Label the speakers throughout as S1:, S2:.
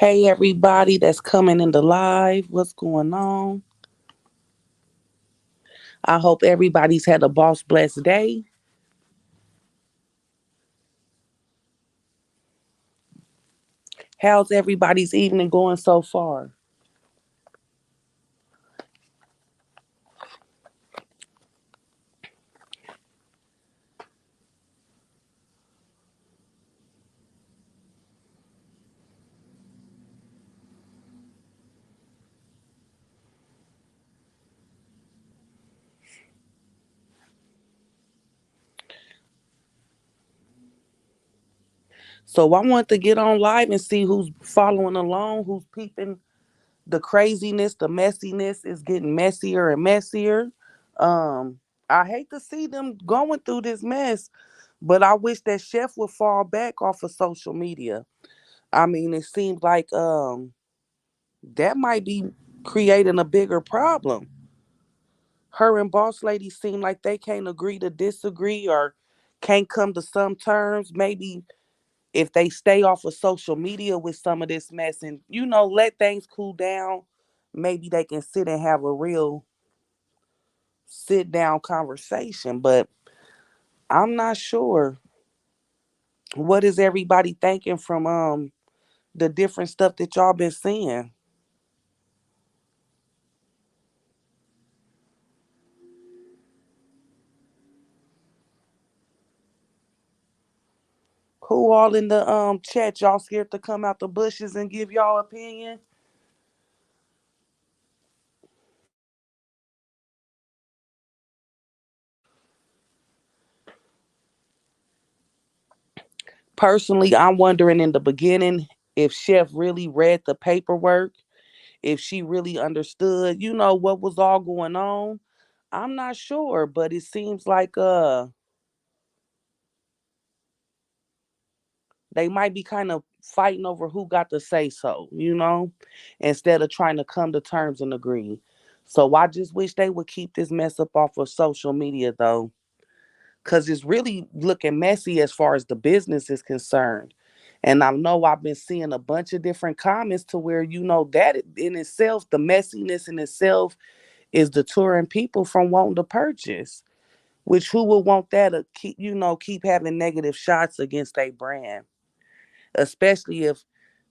S1: Hey everybody that's coming in the live, what's going on? I hope everybody's had a boss blessed day. How's everybody's evening going so far? So I want to get on live and see who's following along, who's peeping the craziness, the messiness is getting messier and messier. Um, I hate to see them going through this mess, but I wish that Chef would fall back off of social media. I mean, it seems like that might be creating a bigger problem. Her and boss lady seem like they can't agree to disagree or can't come to some terms. Maybe if they stay off of social media with some of this mess and let things cool down, maybe they can sit and have a real sit down conversation. But I'm not sure. What is everybody thinking from the different stuff that y'all been seeing? Who all in the chat? Y'all scared to come out the bushes and give y'all opinion? Personally, I'm wondering in the beginning if Chef really read the paperwork, if she really understood, what was all going on. I'm not sure, but it seems like they might be kind of fighting over who got to say so, instead of trying to come to terms and agree. So I just wish they would keep this mess up off of social media though, because it's really looking messy as far as the business is concerned. And I know I've been seeing a bunch of different comments to where that in itself, the messiness in itself is deterring people from wanting to purchase. Which who would want that to keep having negative shots against a brand, especially if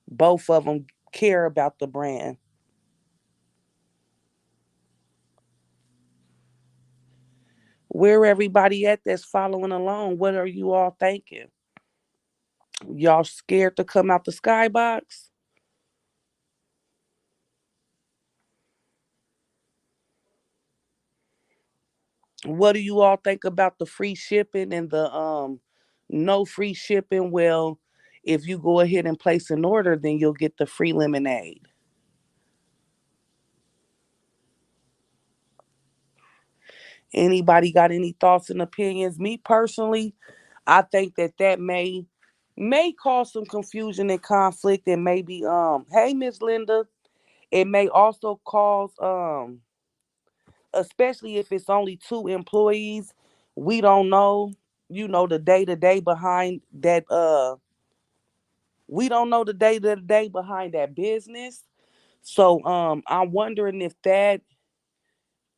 S1: both of them care about the brand. Where everybody at that's following along? What are you all thinking? Y'all scared to come out the skybox? What do you all think about the free shipping and the no free shipping? Well, if you go ahead and place an order, then you'll get the free lemonade. Anybody got any thoughts and opinions? Me personally, I think that may cause some confusion and conflict, and maybe hey Miss Linda, it may also cause especially if it's only two employees, we don't know, the day to day behind that we don't know the day to day behind that business. So I'm wondering if that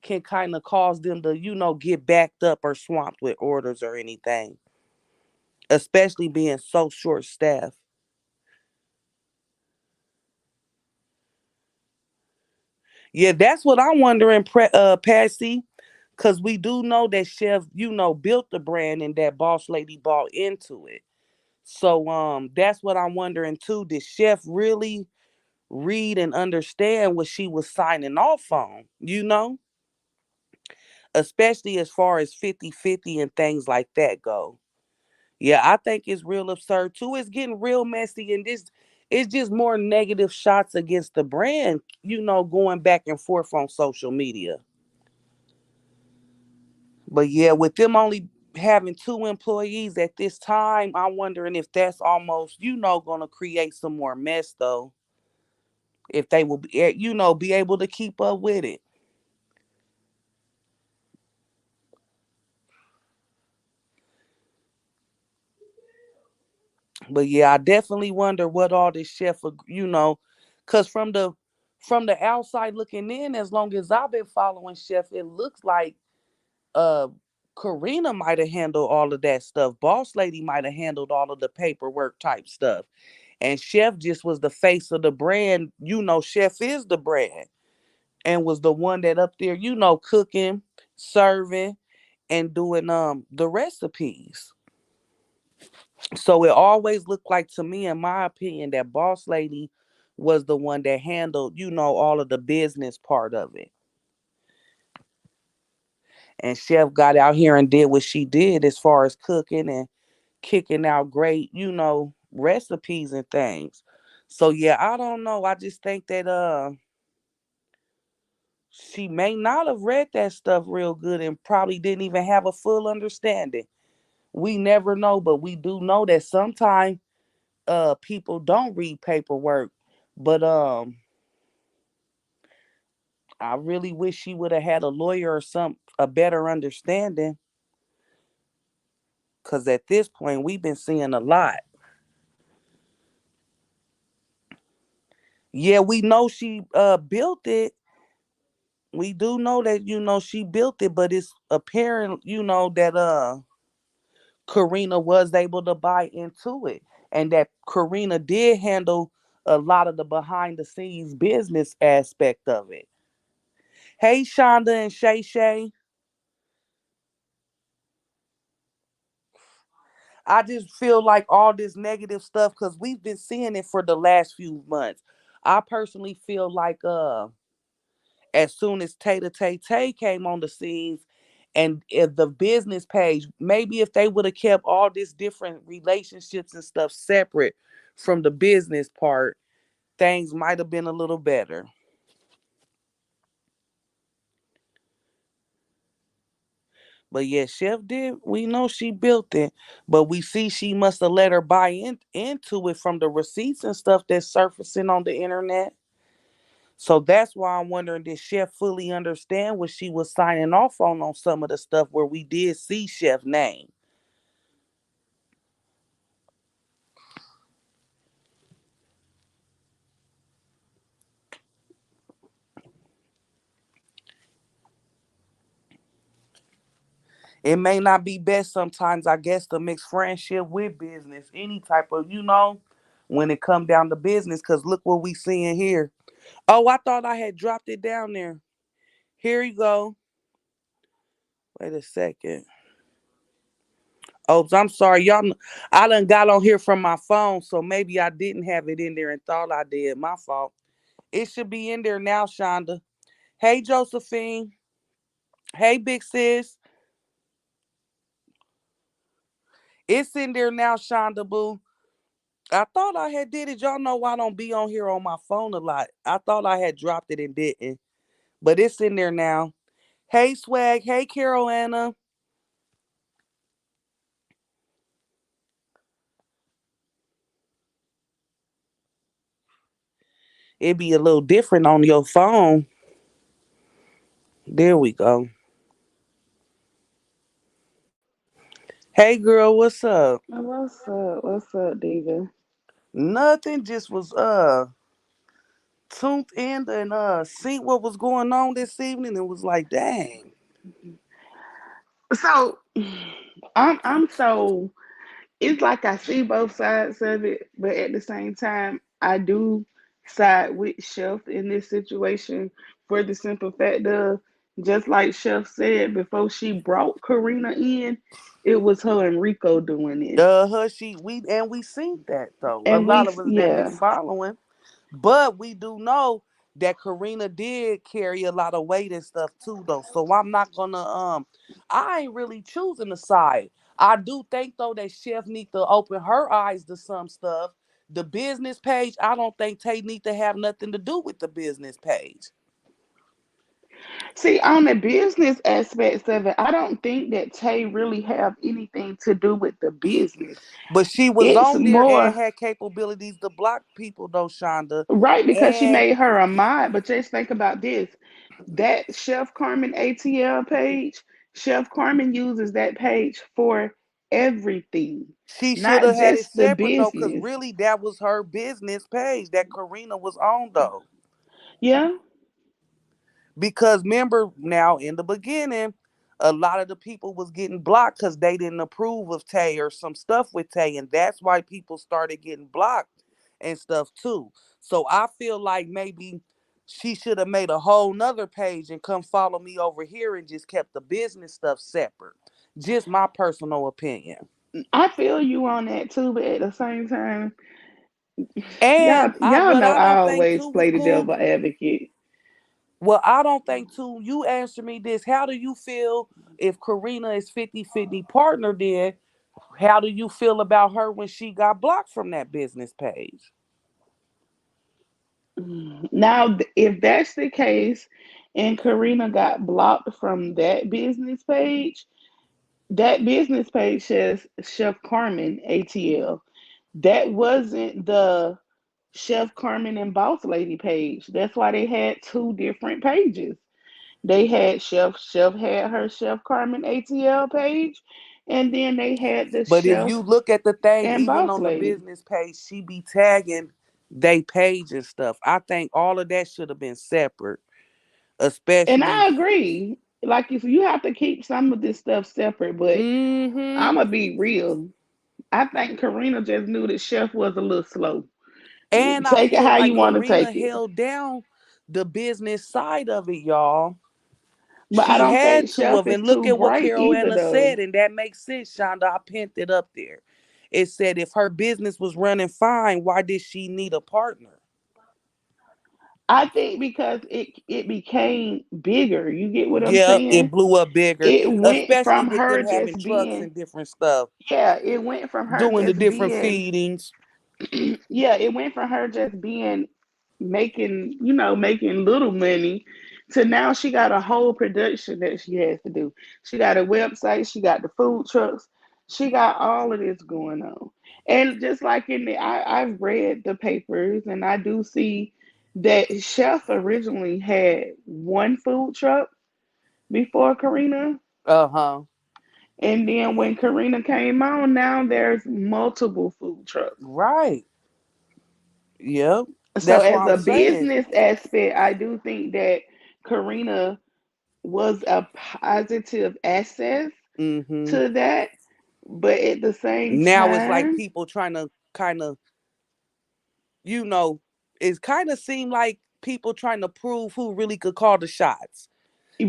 S1: can kind of cause them to, get backed up or swamped with orders or anything, especially being so short staffed. Yeah, that's what I'm wondering, Patsy, because we do know that Chef, built the brand and that boss lady bought into it. So that's what I'm wondering too. Did Chef really read and understand what she was signing off on, especially as far as 50-50 and things like that go. Yeah, I think it's real absurd too. It's getting real messy and this it's just more negative shots against the brand, going back and forth on social media. But yeah, with them only having two employees at this time, I'm wondering if that's almost, gonna create some more mess though. If they will be, be able to keep up with it. But yeah, I definitely wonder what all this cause from the outside looking in, as long as I've been following Chef, it looks like uh Karina might have handled all of that stuff. Boss Lady might have handled all of the paperwork type stuff. And Chef just was the face of the brand. Chef is the brand and was the one that up there, cooking, serving, and doing the recipes. So it always looked like to me, in my opinion, that Boss Lady was the one that handled, all of the business part of it. And Chef got out here and did what she did as far as cooking and kicking out great, recipes and things. So yeah, I don't know. I just think that she may not have read that stuff real good and probably didn't even have a full understanding. We never know, but we do know that sometimes people don't read paperwork. But I really wish she would have had a lawyer or a better understanding. Cause at this point we've been seeing a lot. Yeah, we know she built it. We do know that she built it, but it's apparent that Karina was able to buy into it, and that Karina did handle a lot of the behind the scenes business aspect of it. Hey, Shonda and Shay Shay. I just feel like all this negative stuff because we've been seeing it for the last few months. I personally feel like as soon as Tay Tay Tay came on the scenes and if the business page, maybe if they would have kept all this different relationships and stuff separate from the business part, things might have been a little better. But yeah, Chef did. We know she built it, but we see she must have let her buy into it from the receipts and stuff that's surfacing on the internet. So that's why I'm wondering, did Chef fully understand what she was signing off on some of the stuff where we did see Chef name? It may not be best sometimes, I guess, to mix friendship with business, any type of, when it come down to business. Cause look what we seeing here. Oh, I thought I had dropped it down there. Here you go. Wait a second. Oh, I'm sorry, y'all. I done got on here from my phone, so maybe I didn't have it in there and thought I did. My fault. It should be in there now, Shonda. Hey, Josephine. Hey, big sis. It's in there now, Shonda Boo. I thought I had did it. Y'all know I don't be on here on my phone a lot. I thought I had dropped it and didn't. But it's in there now. Hey, Swag. Hey, Carol Anna. It be a little different on your phone. There we go. Hey, girl. What's up?
S2: What's up? What's up, Diva?
S1: Nothing. Just was tuned in and seen what was going on this evening and was like, dang.
S2: So, I'm so it's like I see both sides of it, but at the same time, I do side with Chef in this situation for the simple fact of just like Chef said before she brought Karina in, it was her and Rico doing this,
S1: She we seen that though. A
S2: and
S1: lot of us that been
S2: yeah.
S1: following. But we do know that Karina did carry a lot of weight and stuff too, though. So I'm not gonna I ain't really choosing a side. I do think though that Chef need to open her eyes to some stuff. The business page, I don't think Tay need to have nothing to do with the business page.
S2: See, on the business aspects of it, I don't think that Tay really have anything to do with the business.
S1: But she was
S2: It's
S1: on there and
S2: more
S1: had capabilities to block people though, Shonda.
S2: right because she
S1: And
S2: made her a mod. But just think about this: that Chef Carmen ATL page, Chef Carmen uses that page for everything,
S1: She should
S2: not
S1: have had it
S2: just the
S1: separate though, cause
S2: business.
S1: really that was her business page that Karina was on though.
S2: Yeah,
S1: Because remember now in the beginning, a lot of the people was getting blocked because they didn't approve of Tay or some stuff with Tay, and that's why people started getting blocked and stuff too. So I feel like maybe she should have made a whole nother page and come follow me over here and just kept the business stuff separate. Just my personal opinion.
S2: I feel you on that too, but at the same time,
S1: And I
S2: y'all
S1: what
S2: know
S1: I
S2: I
S1: don't think
S2: always
S1: too was
S2: play the
S1: cool.
S2: devil advocate.
S1: Well, I don't think too. You answer me this. How do you feel if Karina is 50-50 partner then? How do you feel about her when she got blocked from that business page?
S2: Now, if that's the case, and Karina got blocked from that business page says Chef Carmen ATL. That wasn't the Chef Carmen and Boss Lady page. That's why they had two different pages. They had Chef had her Chef Carmen ATL page, and then they had the
S1: But if
S2: Chef
S1: you look at the thing,
S2: and
S1: even
S2: Boss
S1: on the
S2: Lady.
S1: business page, she be tagging they page and stuff. I think all of that should have been separate,
S2: And
S1: especially.
S2: I agree. Like you have to keep some of this stuff separate, but
S1: Mm-hmm.
S2: I'm gonna be real. I think Karina just knew that Chef was a little slow.
S1: And I
S2: Take it
S1: feel
S2: how
S1: like
S2: you want to
S1: Karina
S2: take it.
S1: held down the business side of it, y'all.
S2: But I
S1: She
S2: don't think
S1: had to
S2: Chef
S1: have,
S2: is
S1: and look
S2: too
S1: at what
S2: bright
S1: Carol
S2: either,
S1: Anna
S2: though.
S1: said, and that makes sense, Shonda. I pinned it up there. It said if her business was running fine, why did she need a partner?
S2: I think because it became bigger. You get what I'm
S1: Yeah, it
S2: saying?
S1: blew up bigger,
S2: It went
S1: especially
S2: from
S1: with
S2: her
S1: them having
S2: just
S1: trucks
S2: being
S1: and different stuff,
S2: yeah, it went from her
S1: doing the
S2: just
S1: different
S2: being
S1: feedings.
S2: yeah, it went from her just being making, making little money to now she got a whole production that she has to do. She got a website, she got the food trucks, she got all of this going on. And just like I've read the papers and I do see that Chef originally had one food truck before Karina.
S1: Uh huh.
S2: And then when Karina came on, now there's multiple food trucks.
S1: Right. Yep.
S2: So
S1: That's what
S2: as
S1: I'm
S2: a
S1: saying.
S2: business aspect, I do think that Karina was a positive asset
S1: Mm-hmm.
S2: to that. But at the same
S1: Now it's like
S2: time,
S1: people trying to kind of, you know, it kind of seemed like people trying to prove who really could call the shots.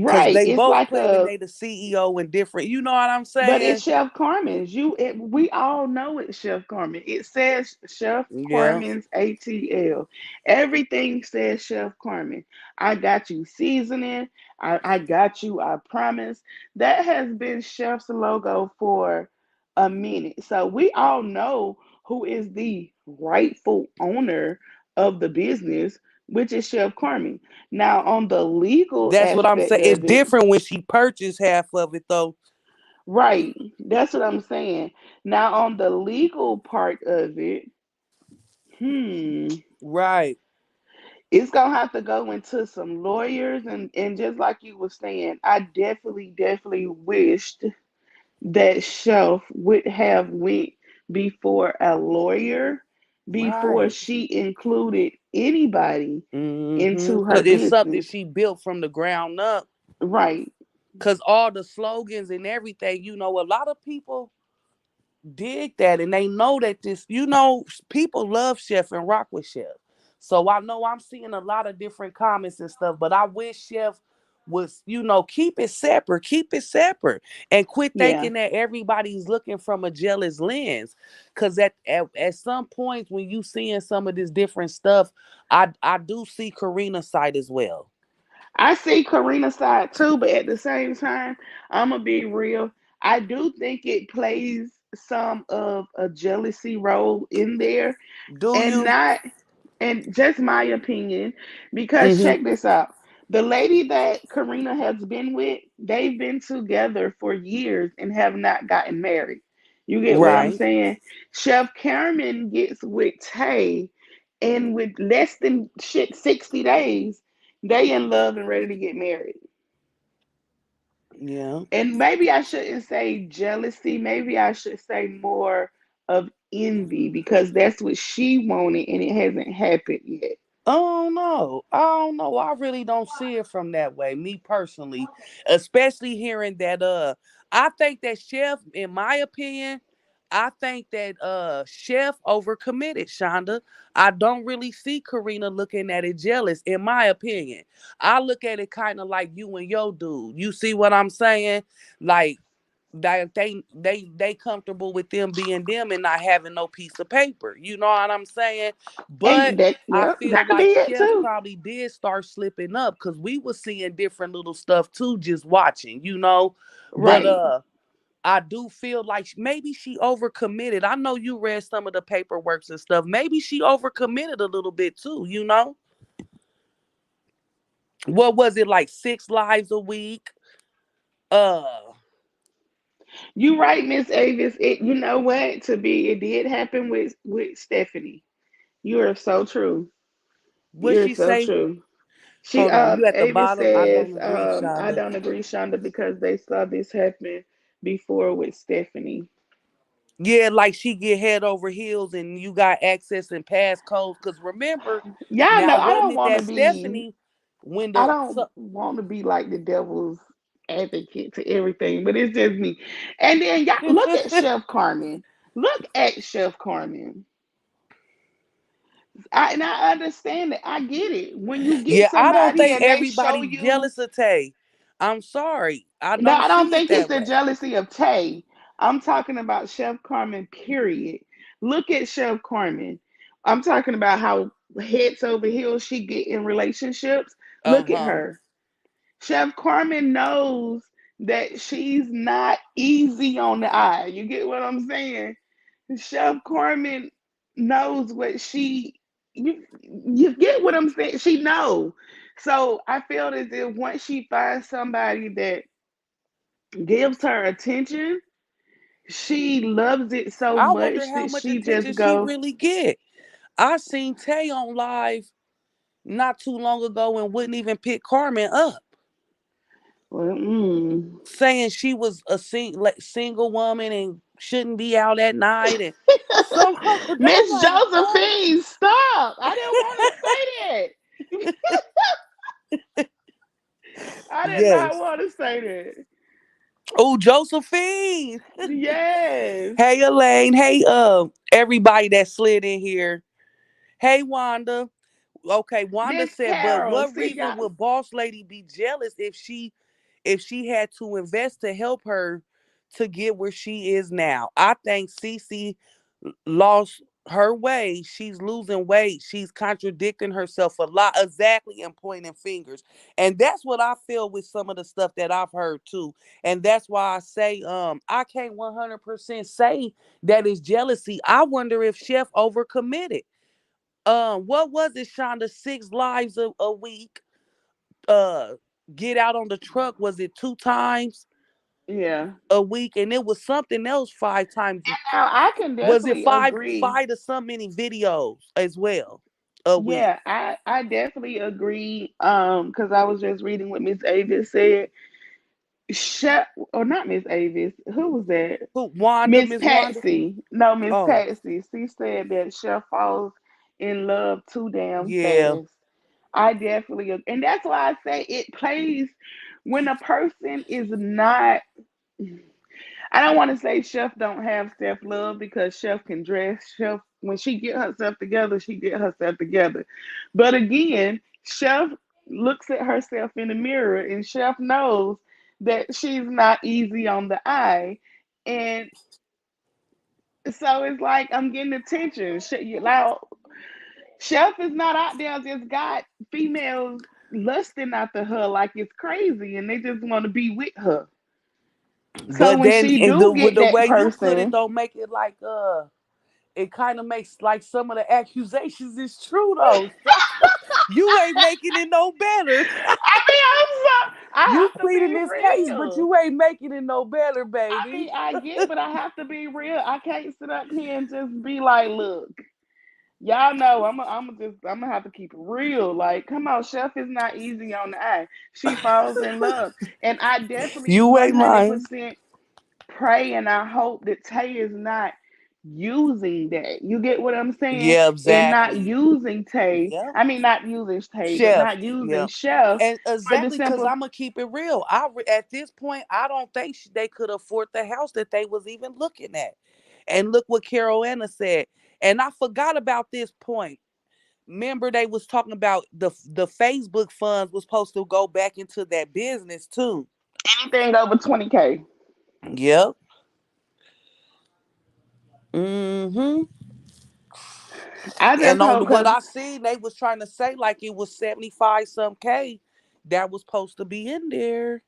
S1: Cause
S2: right,
S1: they
S2: it's
S1: both
S2: like
S1: claiming
S2: a
S1: they the CEO and different. You know what I'm
S2: but it's
S1: saying?
S2: Chef Carmen's. We all know it's Chef Carmen. It says Chef
S1: Yeah.
S2: Carmen's ATL. Everything says Chef Carmen. I got you seasoning. I got you. I promise. That has been Chef's logo for a minute. So we all know who is the rightful owner of the business, which is Chef Carmen. Now, on the legal
S1: That's what I'm
S2: aspect
S1: saying. It's
S2: of it,
S1: different when she purchased half of it though.
S2: right. That's what I'm saying. Now, on the legal part of it, hmm,
S1: Right.
S2: it's gonna have to go into some lawyers and just like you were saying, I definitely wished that Shelf would have went before a lawyer before
S1: Right.
S2: she included anybody
S1: Mm-hmm.
S2: into her
S1: Cause it's something
S2: business.
S1: she built from the ground up.
S2: Right.
S1: Cause all the slogans and everything, a lot of people dig that and they know that people love Chef and rock with Chef. So I know I'm seeing a lot of different comments and stuff, but I wish Chef was, keep it separate and quit
S2: Yeah.
S1: thinking that everybody's looking from a jealous lens. Cause at some points when you seeing some of this different stuff, I do see Karina's side as well.
S2: I see Karina's side too, but at the same time, I'm gonna be real. I do think it plays some of a jealousy role in there,
S1: Do
S2: and
S1: you?
S2: not, and just my opinion, because
S1: Mm-hmm.
S2: check this out. The lady that Karina has been with, they've been together for years and have not gotten married. You get what I'm
S1: Right.
S2: saying? Chef Carmen gets with Tay, and with less than shit 60 days, they in love and ready to get married.
S1: Yeah.
S2: And maybe I shouldn't say jealousy. Maybe I should say more of envy because that's what she wanted and it hasn't happened yet.
S1: I don't know. I don't know. I really don't see it from that way, me personally. Especially hearing that I think that Chef, in my opinion, I think that Chef overcommitted, Shonda. I don't really see Karina looking at it jealous, in my opinion. I look at it kind of like you and your dude. You see what I'm saying? Like that they comfortable with them being them and not having no piece of paper. You know what I'm saying? But
S2: And that,
S1: I
S2: yep,
S1: feel
S2: that could be
S1: like
S2: it
S1: Chef
S2: too.
S1: probably did start slipping up because we were seeing different little stuff too, just watching. But
S2: Right.
S1: I do feel like maybe she overcommitted. I know you read some of the paperworks and stuff. Maybe she overcommitted a little bit too. What was it, like 6 lives a week? Uh
S2: You right, Miss Avis. It, you know what? To be, it did happen with Stephanie. You are so true.
S1: what
S2: You're
S1: she
S2: so
S1: say?
S2: true. She
S1: Hold on, you at the
S2: Avis
S1: bottom. I
S2: says,
S1: don't agree,
S2: I
S1: Shonda.
S2: don't agree, Shonda, because they saw this happen before with Stephanie.
S1: Yeah, like she get head over heels and you got access and passcodes. Cause remember,
S2: Y'all
S1: now
S2: know I
S1: wasn't
S2: don't
S1: it
S2: want to
S1: that
S2: be
S1: Stephanie when
S2: I
S1: the
S2: don't want to be like the devil's advocate to everything, but it's just me. And then y'all look at Chef Carmen. Look at Chef Carmen. And I understand it. I get it. When you get
S1: yeah, I don't
S2: somebody
S1: think
S2: and they show
S1: everybody
S2: you,
S1: jealous of Tay. I'm sorry, I
S2: no,
S1: don't
S2: I don't
S1: see it
S2: think it's
S1: that
S2: the
S1: way.
S2: jealousy of Tay. I'm talking about Chef Carmen, period. Look at Chef Carmen. I'm talking about how heads over heels she get in relationships.
S1: Uh
S2: Look at
S1: huh.
S2: her. Chef Carmen knows that she's not easy on the eye. You get what I'm saying? Chef Carmen knows what you get what I'm saying. She knows. So I feel as if once she finds somebody that gives her attention, she loves it so
S1: I wonder
S2: much
S1: how
S2: that
S1: much
S2: she just
S1: attention she
S2: go,
S1: really get. I seen Tay on live not too long ago and wouldn't even pick Carmen up,
S2: well,
S1: saying she was a single woman and shouldn't be out at night and some. I'm
S2: Miss
S1: like, what?
S2: Josephine, stop. I didn't want to say that. I did not
S1: Yes.
S2: want to say that.
S1: Oh, Josephine.
S2: Yes.
S1: Hey, Elaine. Hey, everybody that slid in here. Hey, Wanda. Okay, Wanda
S2: Miss
S1: said, but
S2: Carol,
S1: what
S2: see
S1: reason
S2: y'all.
S1: would Boss Lady be jealous if she had to invest to help her to get where she is now? I think Cece lost her way. She's losing weight. She's contradicting herself a lot. Exactly, and pointing fingers. And that's what I feel with some of the stuff that I've heard too. And that's why I say I can't 100% say that it's jealousy. I wonder if Chef overcommitted. What was it, Shonda? 6 lives a week. Uh get out on the truck. Was it 2 times
S2: Yeah.
S1: a week? And it was something else 5 times.
S2: Now I can
S1: Was it
S2: definitely
S1: five
S2: agree.
S1: five to so many videos as well a week?
S2: Yeah, I definitely agree. Because I was just reading what Miss Avis said. Shut or not Miss Avis. Who was that?
S1: Who, Wanda,
S2: Miss
S1: Miss Wanda?
S2: Patsy. No, Miss
S1: Oh,
S2: Patsy. She said that Chef falls in love too damn
S1: yeah.
S2: fast. I definitely, and that's why I say it plays when a person is not. I don't want to say Chef don't have self love because Chef can dress. Chef, when she get herself together, she get herself together. But again, Chef looks at herself in the mirror, and Chef knows that she's not easy on the eye, and so it's like I'm getting attention. Like, Chef is not out there just got females lusting after her like it's crazy, and they just want to be with her. So
S1: But
S2: when
S1: then
S2: she
S1: and
S2: do
S1: with
S2: get
S1: the
S2: that
S1: way you put it
S2: person,
S1: don't make it like it kind of makes like some of the accusations is true though. You ain't making it no better.
S2: I mean, I'm so, I
S1: You
S2: have to
S1: pleading
S2: be
S1: this case, but
S2: real.
S1: you ain't making it no better,
S2: I
S1: baby.
S2: mean, I get, but I have to be real. I can't sit up here and just be like, look, Y'all know I'm gonna have to keep it real. Like, come on, Chef is not easy on the eye. She falls in love, and I definitely
S1: You ain't lying.
S2: 100% pray and I hope that Tay is not using that. You get what I'm saying?
S1: Yeah,
S2: And not
S1: exactly.
S2: using Tay.
S1: Yep.
S2: I mean, not using Tay, but
S1: Chef.
S2: not using
S1: Yep.
S2: Chef
S1: And
S2: for the
S1: exactly because
S2: simple.
S1: I'm gonna keep it real. At this point, I don't think they could afford the house that they was even looking at. And look what Carol Anna said. And I forgot about this point. Remember, they was talking about the Facebook funds was supposed to go back into that business too.
S2: Anything over 20K.
S1: Yep. Mm-hmm.
S2: I
S1: And
S2: just
S1: on
S2: hope
S1: what
S2: because,
S1: I seen, they was trying to say like it was 75 some K that was supposed to be in there.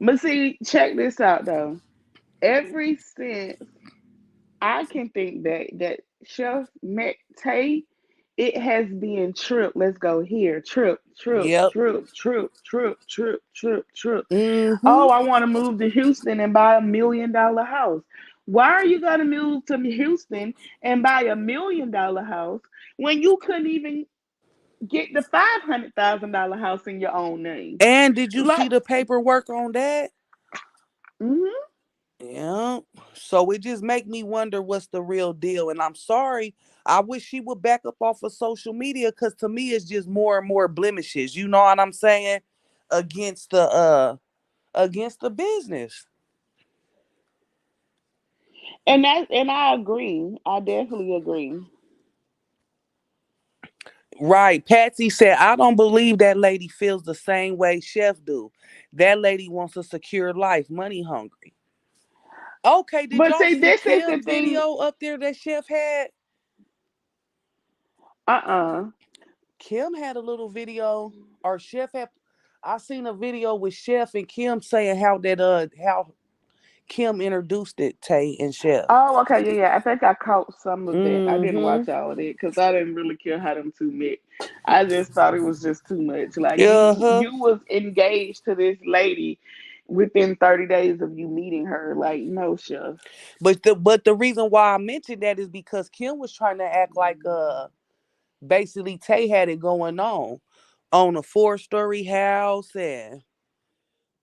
S2: but see, check this out though. Every since I can think back that Chef met Tay, it has been trip. Let's go here. Trip, trip,
S1: Yep.
S2: trip, trip, trip, trip, trip, trip.
S1: Mm-hmm.
S2: Oh, I want to move to Houston and buy $1 million house. Why are you going to move to Houston and buy $1 million house when you couldn't even get the $500,000 house in your own name?
S1: And did you
S2: Like,
S1: see the paperwork on that?
S2: mhm.
S1: Yeah. So it just make me wonder what's the real deal. And I'm sorry. I wish she would back up off of social media because to me it's just more and more blemishes. You know what I'm saying? Against the business.
S2: And I agree. I definitely agree.
S1: Right. Patsy said, I don't believe that lady feels the same way Chef do. That lady wants a secure life, money hungry. Okay, did
S2: But
S1: y'all
S2: see,
S1: see
S2: this is the
S1: Kim
S2: thing.
S1: video up there that Chef had?
S2: Uh-uh.
S1: Kim had a little video, or Chef had. I seen a video with Chef and Kim saying how Kim introduced it, Tay and Chef.
S2: Oh, okay, yeah, yeah. I think I caught some of that. I didn't
S1: Mm-hmm.
S2: watch all of it because I didn't really care how them two met. I just thought it was just too much. Like
S1: Uh-huh.
S2: you was engaged to this lady within 30 days of you meeting her. Like, no, chef.
S1: But the reason why I mentioned that is because Kim was trying to act like basically Tay had it going on a 4-story house and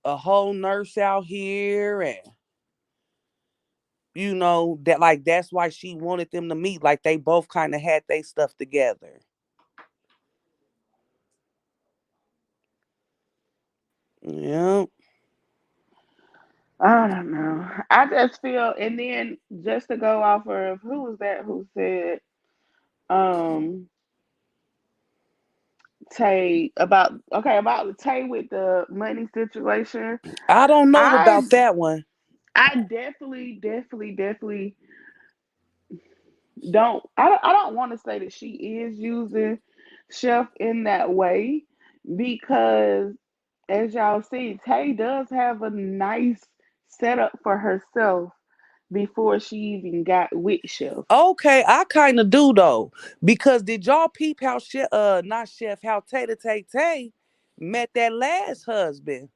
S1: a whole nurse out here and that like that's why she wanted them to meet like they both kind of had their stuff together. Yeah.
S2: I don't know. I just feel, and then just to go off of who was that who said, um, Tay about Tay with the money situation.
S1: I don't know
S2: I
S1: about that one.
S2: I definitely I don't want to say that she is using Chef in that way because as y'all see, Tay does have a nice setup for herself before she even got with Chef.
S1: Okay, I kind of do though, because did y'all peep how not Chef, how Tater Tay Tay met that last husband?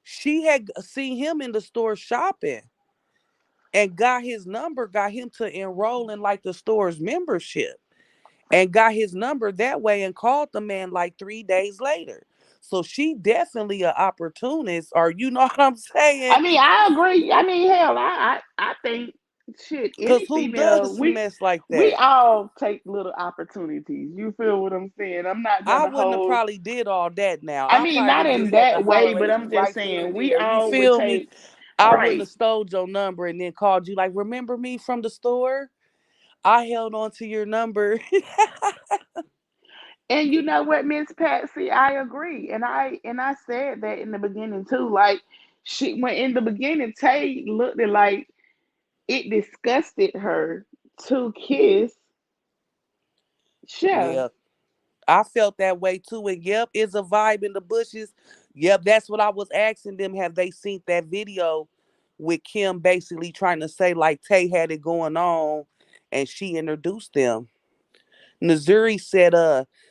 S1: She had seen him in the store shopping and got his number, got him to enroll in like the store's membership, and got his number that way and called the man like 3 days later. So she definitely an opportunist, or you know what I'm saying?
S2: I mean, I agree. I mean, hell, I think shit,
S1: Cause
S2: any
S1: who
S2: female,
S1: does mess like
S2: we
S1: that?
S2: all take little opportunities. You feel what I'm saying? I'm not
S1: I
S2: gonna
S1: wouldn't have
S2: hold.
S1: probably did all that now.
S2: I
S1: I
S2: mean,
S1: probably
S2: not
S1: would have
S2: in
S1: just had to
S2: that way,
S1: holler
S2: but
S1: at
S2: I'm
S1: you
S2: just
S1: right then
S2: saying
S1: and
S2: we
S1: there. You
S2: all would
S1: feel me?
S2: take.
S1: I wouldn't
S2: Right.
S1: have stole your number and then called you like, remember me from the store? I held on to your number.
S2: And you know what, Miss Patsy, I agree, and I said that in the beginning too. Like she when in the beginning, Tay looked at like it disgusted her to kiss Chef.
S1: Yeah. I felt that way too. And yep, it's a vibe in the bushes. Yep, that's what I was asking them. Have they seen that video with Kim basically trying to say like Tay had it going on and she introduced them? Missouri said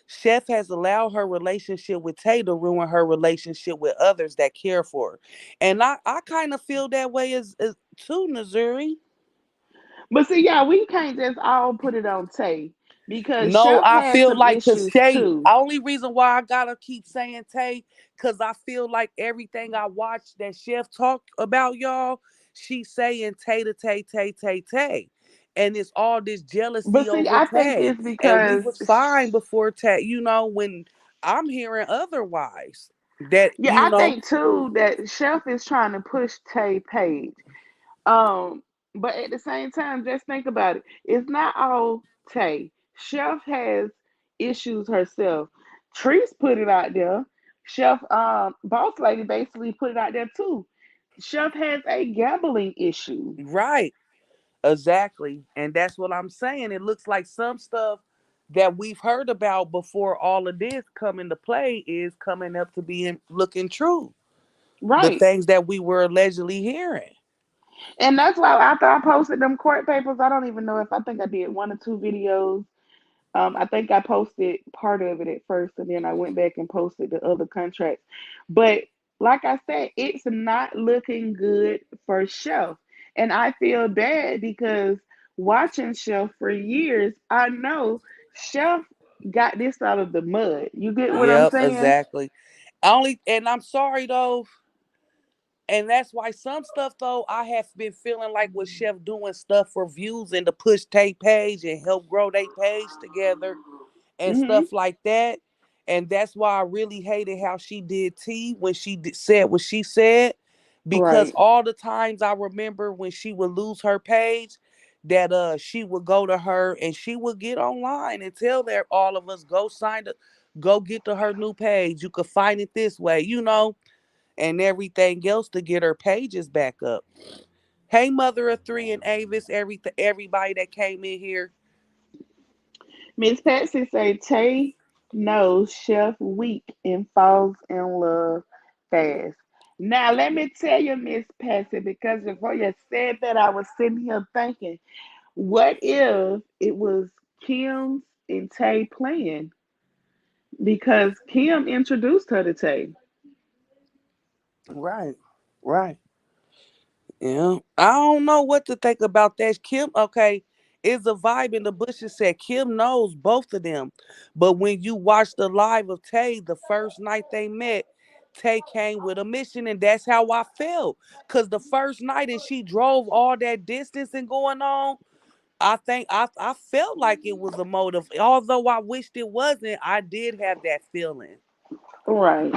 S1: Chef has allowed her relationship with Tay to ruin her relationship with others that care for her. And I kind of feel that way as too, Missouri.
S2: But see, yeah, we can't just all put it on Tay because
S1: No,
S2: Chef
S1: I
S2: had
S1: feel
S2: some
S1: like cause
S2: issues
S1: Tay.
S2: too.
S1: Only reason why I gotta keep saying Tay, cause I feel like everything I watched that Chef talk about y'all, she saying Tay to Tay Tay Tay Tay, and it's all this jealousy
S2: But see,
S1: over
S2: I think
S1: Tay,
S2: it's
S1: and we
S2: because,
S1: was fine before Tay. You know when I'm hearing otherwise that
S2: yeah, I
S1: know
S2: think too that Chef is trying to push Tay Page. Um, but at the same time, just think about it. It's not all Tay. Chef has issues herself. Treese put it out there. Chef, Boss Lady basically put it out there too. Chef has a gambling issue.
S1: right. Exactly. And that's what I'm saying. It looks like some stuff that we've heard about before all of this come into play is coming up to being looking true. The
S2: Right.
S1: things that we were allegedly hearing.
S2: And that's why after I posted them court papers, I don't even know if I think I did one or two videos. I think I posted part of it at first, and then I went back and posted the other contracts. But like I said, it's not looking good for Chef. And I feel bad because watching Chef for years, I know Chef got this out of the mud. You get what I'm
S1: Yep,
S2: saying?
S1: exactly. Only and I'm sorry though, and that's why some stuff though I have been feeling like with Chef doing stuff for views and to push Tay page and help grow their page together and
S2: Hmm.
S1: stuff like that. And that's why I really hated how she did T when she said what she said. Because
S2: Right.
S1: all the times I remember when she would lose her page, that she would go to her and she would get online and tell there all of us go sign to go get to her new page. You could find it this way, and everything else to get her pages back up. Hey, mother of three and Avis, everybody that came in here.
S2: Miss Patsy say Tay knows Chef weak and falls in love fast. Now let me tell you, Miss Patsy, because before you said that, I was sitting here thinking, what if it was Kim's and Tay playing? Because Kim introduced her to Tay.
S1: Right, right. Yeah, I don't know what to think about that. Kim, okay, is a vibe in the bushes said Kim knows both of them, but when you watch the live of Tay the first night they met, Tay came with a mission, and that's how I felt. Cause the first night and she drove all that distance and going on, I think I felt like it was a motive. Although I wished it wasn't, I did have that feeling.
S2: Right.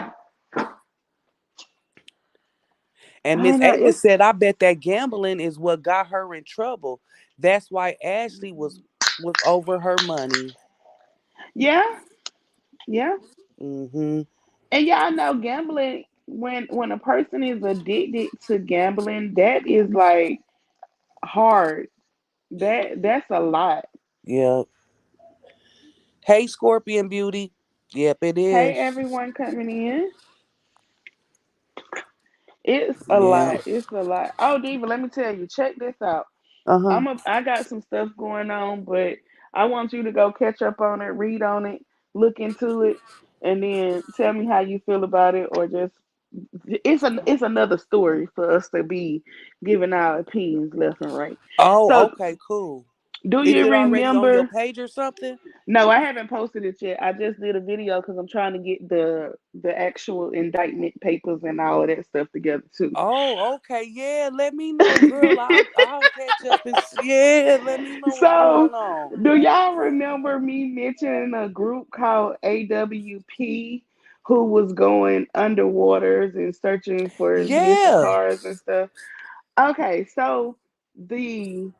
S1: And
S2: I
S1: Miss
S2: know
S1: Avis
S2: it's
S1: said, I bet that gambling is what got her in trouble. That's why Ashley was over her money.
S2: yeah, yeah.
S1: Mm-hmm.
S2: And y'all know gambling when a person is addicted to gambling, that is like hard. That's a lot.
S1: Yep. Hey, Scorpion Beauty. Yep, it
S2: Hey,
S1: is.
S2: everyone coming in. It's a
S1: Yeah.
S2: lot. It's a lot. Oh, Diva, let me tell you. Check this out.
S1: Uh-huh.
S2: I got some stuff going on, but I want you to go catch up on it, read on it, look into it, and then tell me how you feel about it, or just it's another story for us to be giving our opinions left and right.
S1: Oh,
S2: So,
S1: okay, cool.
S2: do
S1: Is
S2: you
S1: it already on your
S2: remember?
S1: page or something?
S2: No, I haven't posted it yet. I just did a video because I'm trying to get the actual indictment papers and all of that stuff together too.
S1: Oh, okay. Yeah, let me know, girl. I'll catch up and yeah, let me know what's
S2: So,
S1: going on.
S2: do y'all remember me mentioning a group called AWP who was going underwaters and searching for missing
S1: Yeah.
S2: cars and stuff? Okay, so the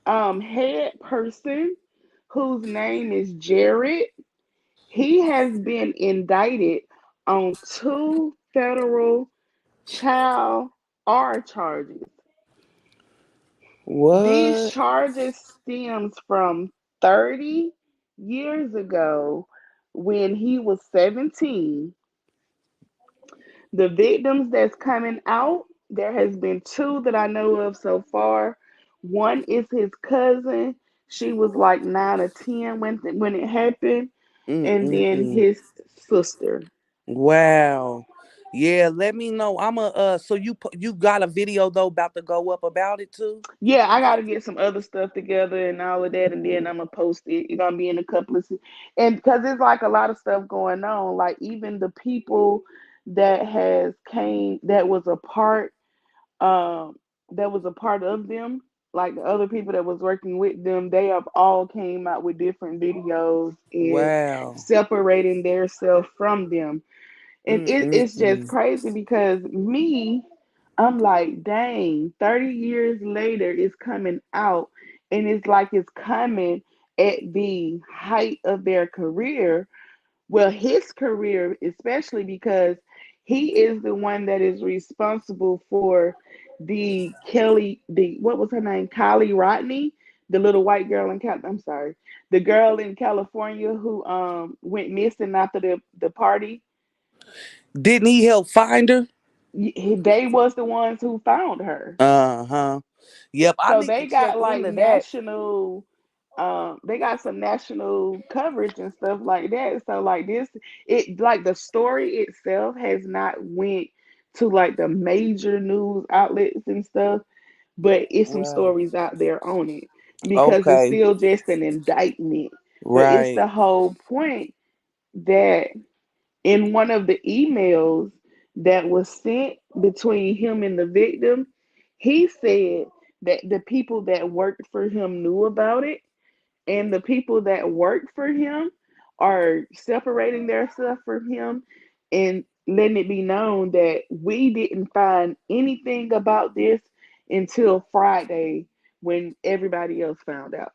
S2: head person whose name is Jared, he has been indicted on two federal child R charges. These
S1: What?
S2: charges stems from 30 years ago when he was 17. The victims that's coming out, there has been two that I know of so far. One is his cousin. She was like 9 or 10 when it happened, and then
S1: Mm-mm-mm.
S2: his sister.
S1: Wow. Yeah, let me know. I'm a so you got a video though about to go up about it too?
S2: Yeah, I got to get some other stuff together and all of that, and then I'm gonna post it. It's gonna be in a couple of, and because there's like a lot of stuff going on. Like even the people that has came um, that was a part of them, like the other people that was working with them, they have all came out with different videos and
S1: Wow.
S2: separating their self from them. And it's just
S1: Mm-mm-mm.
S2: crazy because me, I'm like, dang, 30 years later it's coming out, and it's like it's coming at the height of their career. Well, his career, especially because he is the one that is responsible for the what was her name? Kylie Rodney, the little white girl in I'm sorry, the girl in California who went missing after the party.
S1: Didn't he help find her?
S2: They was the ones who found her.
S1: Uh-huh. Yep, I
S2: So
S1: need to
S2: they
S1: check
S2: got like
S1: into that.
S2: national, they got some national coverage and stuff like that. So like this, it like the story itself has not went to like the major news outlets and stuff, but it's some
S1: Wow.
S2: stories out there on it because it's
S1: Okay.
S2: still just an indictment. But it's
S1: Right.
S2: the whole point that in one of the emails that was sent between him and the victim, he said that the people that worked for him knew about it, and the people that worked for him are separating themselves from him and letting it be known that we didn't find anything about this until Friday when everybody else found out.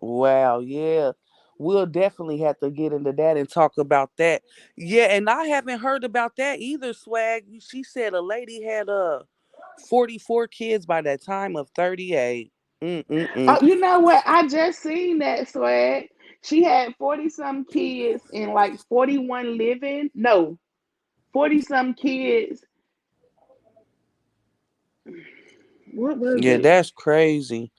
S1: Wow, yeah. We'll definitely have to get into that and talk about that. Yeah, and I haven't heard about that either, Swag. She said a lady had 44 kids by that time of 38.
S2: Oh,
S1: Mm-mm-mm.
S2: you know what? I just seen that swag. She had 40 some kids and like 41 living. No, 40 some kids. What was
S1: Yeah,
S2: it?
S1: that's crazy.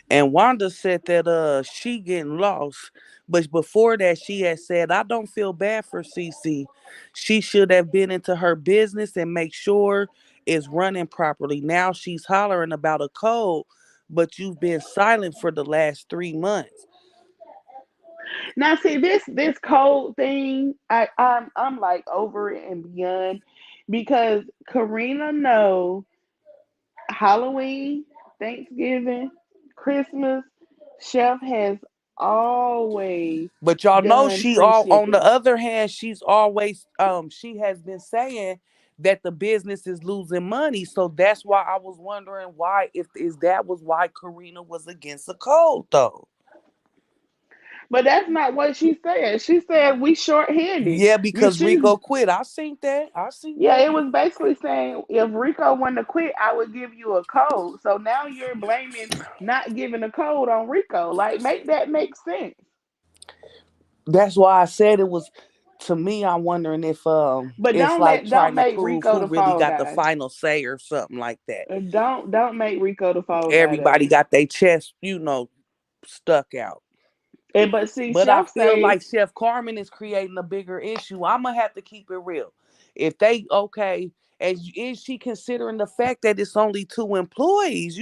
S1: And Wanda said that she getting lost. But before that she had said, I don't feel bad for Cece. She should have been into her business and make sure it's running properly. Now she's hollering about a cold, but you've been silent for the last 3 months.
S2: Now see this code thing, I'm like over it and beyond because Karina know Halloween, Thanksgiving, Christmas, Chef has always
S1: But y'all know
S2: done
S1: she
S2: free
S1: all on the
S2: shipping.
S1: other hand, she's always she has been saying that the business is losing money. So that's why I was wondering why if is that was why Karina was against the code though.
S2: But that's not what she said. She said we short-handed.
S1: Yeah,
S2: You
S1: because
S2: she's
S1: Rico quit. I seen that. I seen
S2: Yeah,
S1: that.
S2: it was basically saying if Rico wanted to quit, I would give you a code. So now you're blaming not giving a code on Rico. Like make that make sense.
S1: That's why I said it was to me, I'm wondering if
S2: But
S1: it's like
S2: don't
S1: trying to
S2: make
S1: prove
S2: Rico
S1: who
S2: the
S1: really
S2: fall
S1: got the
S2: guy.
S1: final say or something like that.
S2: Don't make Rico the fall guy
S1: Everybody
S2: though.
S1: got their chest, stuck out.
S2: And but see,
S1: But I
S2: Chef
S1: feel
S2: say
S1: like Chef Carmen is creating a bigger issue. I'm gonna have to keep it real. If they okay, is she considering the fact that it's only two employees?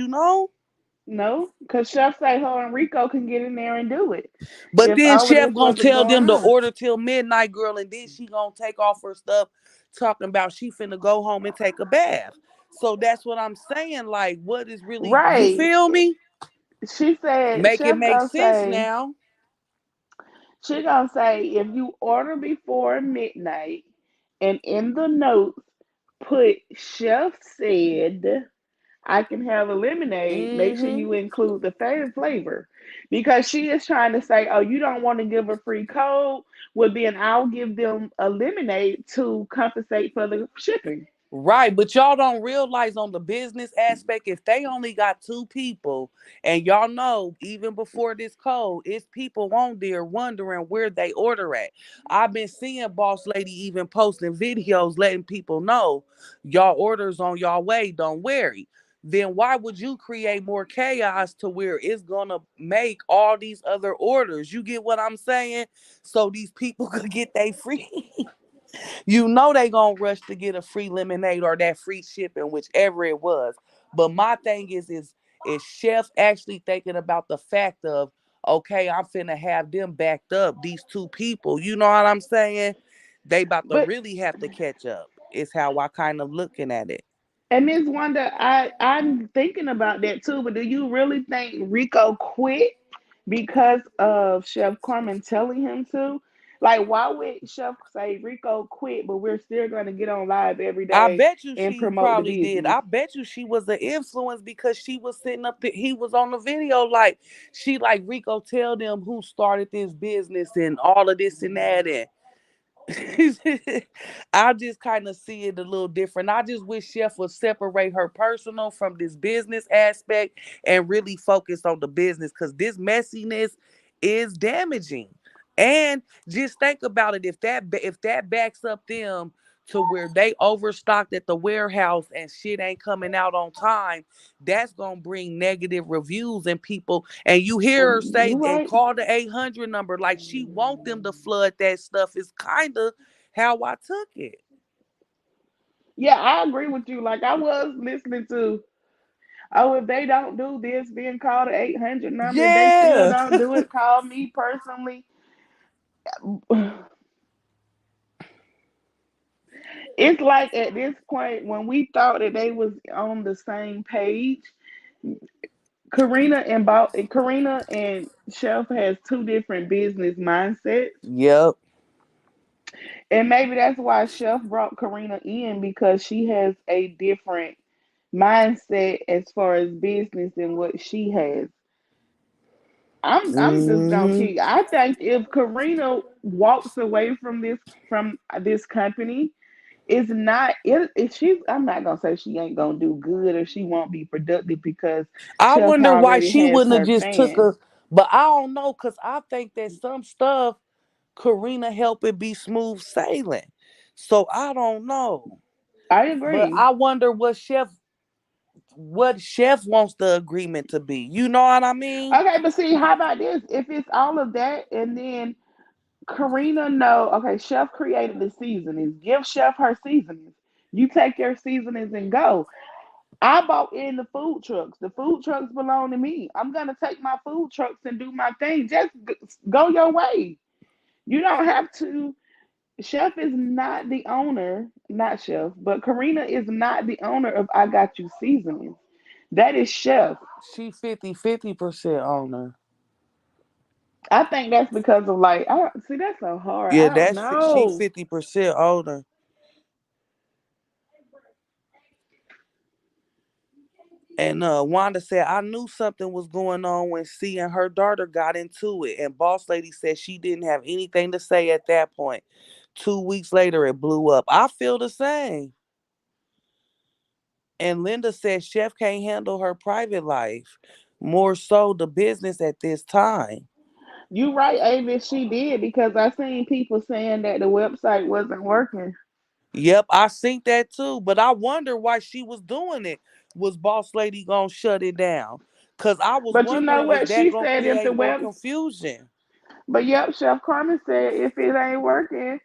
S2: no, because Chef say her and Rico can get in there and do it
S1: But
S2: if
S1: then
S2: all of
S1: Chef
S2: this
S1: gonna
S2: wasn't
S1: tell
S2: going
S1: them to
S2: on.
S1: order till midnight, girl, and then she gonna take off her stuff, talking about she finna go home and take a bath. So that's what I'm saying. Like, what is really? You
S2: Right.
S1: feel me?
S2: She said
S1: Make it
S2: Chef
S1: make
S2: gonna
S1: sense
S2: say
S1: now.
S2: She gonna say if you order before midnight and in the notes put chef said I can have a lemonade, make sure
S1: Mm-hmm.
S2: you include the favorite flavor. Because she is trying to say, oh, you don't want to give a free code? Well then I'll give them a lemonade to compensate for the shipping.
S1: Right, but y'all don't realize on the business aspect, if they only got two people, and y'all know even before this code, it's people on there wondering where they order at. I've been seeing Boss Lady even posting videos letting people know y'all orders on y'all way, don't worry. Then why would you create more chaos to where it's gonna make all these other orders? You get what I'm saying? So these people could get they free. You know they gonna rush to get a free lemonade or that free shipping, whichever it was. But my thing is Chef actually thinking about the fact of, okay, I'm finna have them backed up, these two people. You know what I'm saying? They about to
S2: But
S1: really have to catch up. Is how I kind of looking at it.
S2: and Miss Wanda, I'm thinking about that too. But do you really think Rico quit because of Chef Carmen telling him to? Like, why would Chef say Rico quit, but we're still going to get on live every
S1: I
S2: day
S1: bet you
S2: and
S1: she
S2: promote the
S1: probably did.
S2: business?
S1: I bet you she was an influence because she was sitting up there. He was on the video like she like Rico tell them who started this business and all of this and that and I just kind of see it a little different. I just wish Chef would separate her personal from this business aspect and really focus on the business because this messiness is damaging. And just think about it if that backs up them to where they overstocked at the warehouse and shit ain't coming out on time, that's gonna bring negative reviews and people. And you hear her say
S2: You
S1: and
S2: right?
S1: call the 800 number like she want them to flood that stuff. Is kind of how I took it.
S2: Yeah, I agree with you. Like I was listening to, oh, if they don't do this, then call the 800 number. If they still
S1: Yeah.
S2: don't do it, call me personally. It's like at this point when we thought that they was on the same page, Karina and Chef has two different business mindsets.
S1: Yep.
S2: And maybe that's why Chef brought Karina in because she has a different mindset as far as business than what she has. I'm just gonna
S1: Hmm.
S2: keep. I think if Karina walks away from this company, it's not it she's I'm not gonna say she ain't gonna do good or she won't be productive because
S1: I
S2: Chef
S1: wonder why
S2: already
S1: she
S2: has
S1: wouldn't have
S2: her
S1: just took
S2: fans.
S1: us, but I don't know because I think that some stuff Karina help it be smooth sailing. So I don't know.
S2: I
S1: But
S2: agree.
S1: I wonder what Chef wants the agreement to be. You know what I mean?
S2: Okay, but see, how about this? If it's all of that and then Karina know, okay, Chef created the seasonings. Give Chef her seasonings. You take your seasonings and go. I bought in the food trucks. The food trucks belong to me. I'm gonna take my food trucks and do my thing. Just go your way. You don't have to. Chef is not the owner, not Chef, but Karina is not the owner of I Got You Seasonings. That is Chef.
S1: She 50% owner.
S2: I think that's because of like, I don't see that's so hard.
S1: Yeah,
S2: I don't
S1: she
S2: know.
S1: 50% owner. And Wanda said, I knew something was going on when C and her daughter got into it. And Boss Lady said she didn't have anything to say at that point. 2 weeks later, it blew up. I feel the same. And Linda said Chef can't handle her private life, more so the business at this time.
S2: You right, Avis, she did because I seen people saying that the website wasn't working.
S1: Yep, I seen that too. But I wonder why she was doing it. Was Boss Lady gonna shut it down? Cause I was
S2: But you know
S1: wondering, is
S2: what?
S1: that
S2: She
S1: gonna
S2: said if the
S1: create more
S2: web
S1: confusion?
S2: but yep, Chef Carmen said if it ain't working,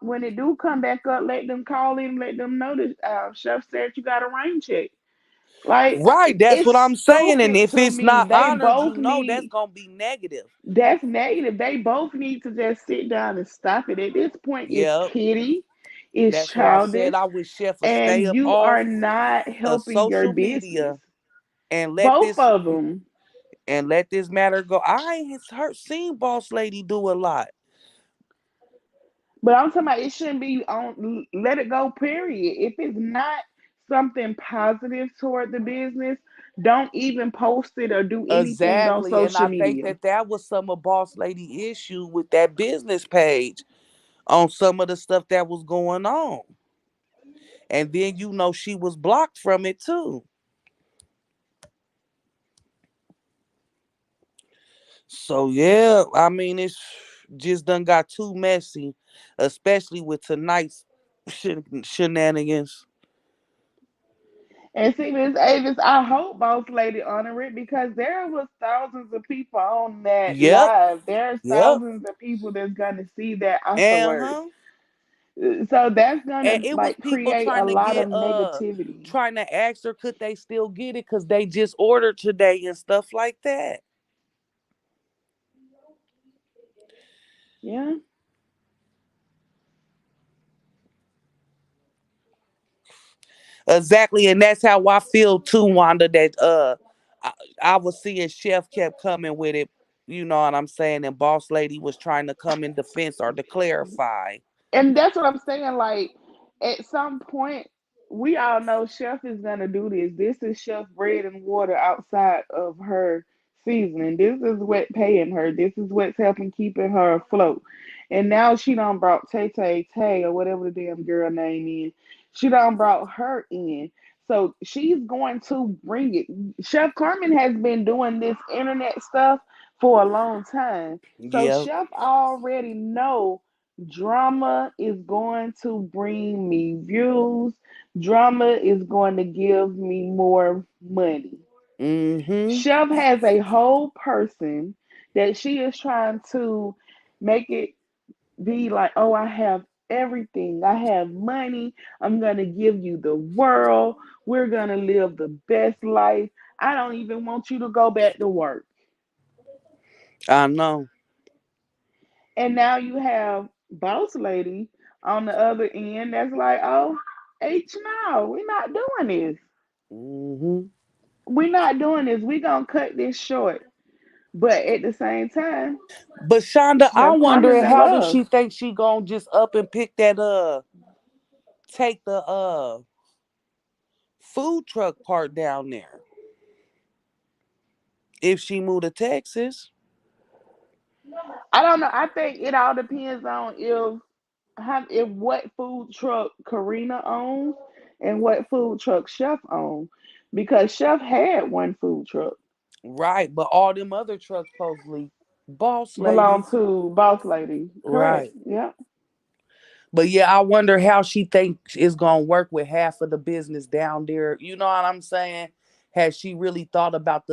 S2: when it do come back up, let them call in, let them know that Chef said you got a rain check. Like
S1: Right, that's what
S2: it's
S1: I'm saying. And
S2: stupid
S1: if
S2: to
S1: it's
S2: me.
S1: not
S2: They
S1: honored,
S2: both
S1: that's
S2: need
S1: gonna be negative.
S2: that's negative. They both need to just sit down and stop it. At this point, it's
S1: Yep.
S2: petty, it's
S1: That's why I said
S2: childish,
S1: I wish Chef would stay
S2: and
S1: up
S2: you
S1: off
S2: are not helping your
S1: social
S2: business.
S1: media and
S2: Both of them.
S1: let this matter go. I ain't seen Boss Lady do a lot.
S2: But I'm talking about it shouldn't be on let it go, period. If it's not something positive toward the business, don't even post it or do anything on
S1: Exactly. And
S2: social
S1: I think
S2: media.
S1: that that was some of Boss Lady issue with that business page on some of the stuff that was going on. And then she was blocked from it too. So yeah, I mean it's just done got too messy, especially with tonight's shenanigans.
S2: And see, Miss Avis, I hope Boss Lady honor it because there was thousands of people on that
S1: Yep,
S2: live. There's
S1: yep.
S2: thousands of people that's gonna see that
S1: And
S2: afterwards. So that's
S1: And
S2: gonna
S1: it was
S2: like
S1: people
S2: create a
S1: trying to
S2: lot
S1: get
S2: of negativity.
S1: trying to ask her could they still get it because they just ordered today and stuff like that.
S2: Yeah.
S1: Exactly, and that's how I feel too, Wanda. That I, I was seeing Chef kept coming with it. You know what I'm saying? And Boss Lady was trying to come in defense or to clarify.
S2: And that's what I'm saying. Like at some point, we all know Chef is gonna do this. This is Chef bread and water outside of her seasoning. This is what paying her. This is what's helping keeping her afloat. And now she done brought Tay Tay Tay or whatever the damn girl name is. She done brought her in. So she's going to bring it. Chef Carmen has been doing this internet stuff for a long time. So
S1: Yeah.
S2: Chef already know drama is going to bring me views. Drama is going to give me more money.
S1: Mm-hmm.
S2: Chef has a whole person that she is trying to make it be like, oh, I have everything. I have money. I'm going to give you the world. We're going to live the best life. I don't even want you to go back to work.
S1: I know.
S2: And now you have boss lady on the other end that's like, oh, H no, we're not doing this.
S1: Mm-hmm.
S2: We're not doing this. We're gonna cut this short. But at the same time,
S1: But Shonda, I
S2: Chef Carmen's
S1: wonder
S2: in
S1: how does
S2: love.
S1: she think she gonna just up and pick that take the food truck part down there if she moved to Texas.
S2: I don't know. I think it all depends on if what food truck Karina owns and what food truck Chef owns. Because Chef had one food truck
S1: Right, but all them other trucks supposedly boss
S2: belong
S1: ladies.
S2: to boss lady. Correct.
S1: Right.
S2: Yeah.
S1: But yeah, I wonder how she thinks it's gonna work with half of the business down there. You know what I'm saying? Has she really thought about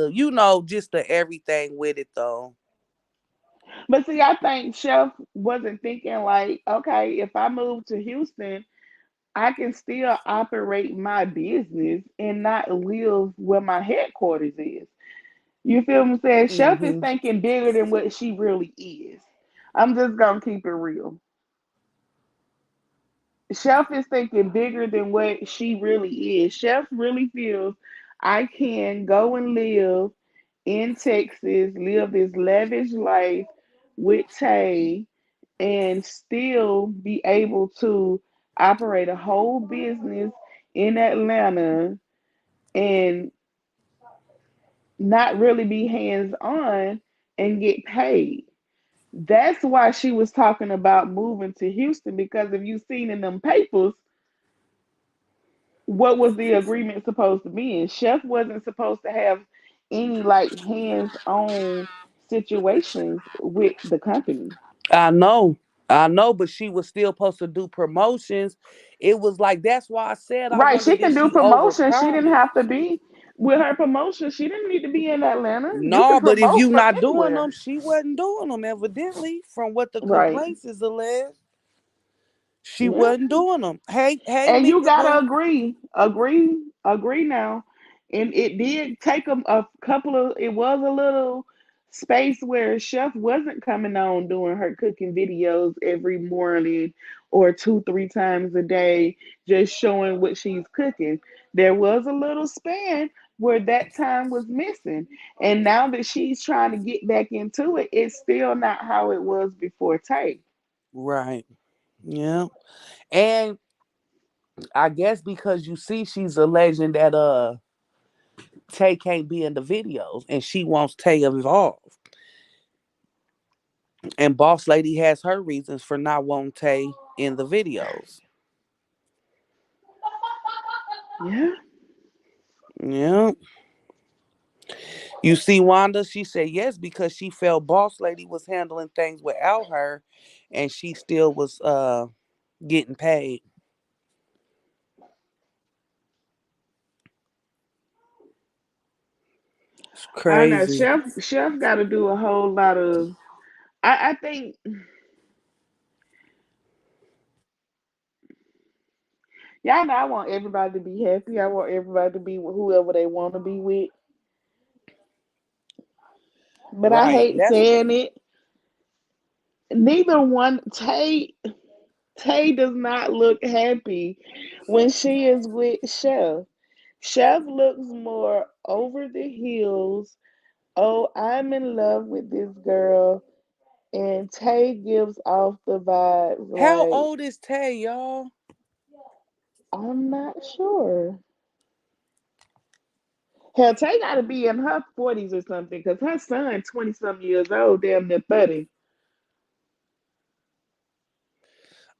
S1: just the everything with it though?
S2: But see, I think Chef wasn't thinking like, okay, if I move to Houston, I can still operate my business and not live where my headquarters is. You feel me saying? Chef is
S1: Mm-hmm.
S2: thinking bigger than what she really is. I'm just gonna keep it real. Chef is thinking bigger than what she really is. Chef really feels I can go and live in Texas, live this lavish life with Tay, and still be able to operate a whole business in Atlanta and not really be hands on and get paid. That's why she was talking about moving to Houston because if you've seen in them papers, what was the agreement supposed to be? And Chef wasn't supposed to have any like hands on situations with the company.
S1: I know. I know, but she was still supposed to do promotions. It was like that's why I said I
S2: Right,
S1: wonder
S2: she
S1: did
S2: can do
S1: she
S2: promotion. She didn't
S1: overpromise?
S2: have to be with her promotion. She didn't need to be in Atlanta. You can
S1: No, but if you
S2: promote from
S1: not doing
S2: anywhere.
S1: them, she wasn't doing them. Evidently, from what the
S2: Right.
S1: complaints is alleged, she
S2: Yeah.
S1: wasn't doing them. Hey, hey,
S2: And you
S1: Mika
S2: gotta
S1: Boo.
S2: agree now. And it did take a couple of. It was a little space where Chef wasn't coming on doing her cooking videos every morning or two, three times a day, just showing what she's cooking. There was a little span where that time was missing, and now that she's trying to get back into it, it's still not how it was before Tay.
S1: Right. Yeah. And I guess because you see, she's alleging that Tay can't be in the videos, and she wants Tay involved. And Boss Lady has her reasons for not wanting Tay in the videos.
S2: Yeah.
S1: Yeah. You see, Wanda, she said yes because she felt Boss Lady was handling things without her, and she still was getting paid. It's
S2: I don't know.
S1: crazy.
S2: Chef got to do a whole lot of. I think Y'all know I want everybody to be happy. I want everybody to be with whoever they want to be with. But I
S1: Right.
S2: hate saying it. Neither one Tay does not look happy when she is with Chef. Chef looks more over the hills. Oh, I'm in love with this girl. And Tay gives off the vibes
S1: How
S2: like,
S1: old is Tay, y'all?
S2: I'm not sure. Hell, Tay got to be in her 40s or something because her son, 20 some years old, damn near 30.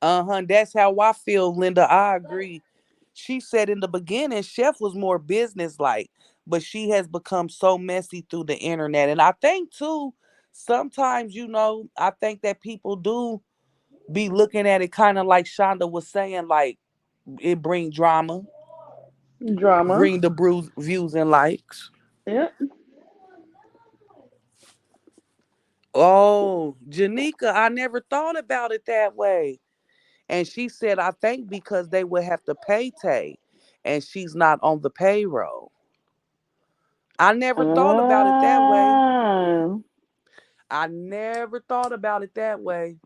S1: Uh-huh. That's how I feel, Linda. I agree. She said in the beginning, Chef was more business-like, but she has become so messy through the internet. And I think too, sometimes, I think that people do be looking at it kind of like Shonda was saying, like it bring drama,
S2: Drama.
S1: bring the bruise views and likes.
S2: Yep.
S1: Oh, Janika, I never thought about it that way. And she said, I think because they would have to pay Tay and she's not on the payroll. I never thought about it that way.
S2: Ah,
S1: I never thought about it that way.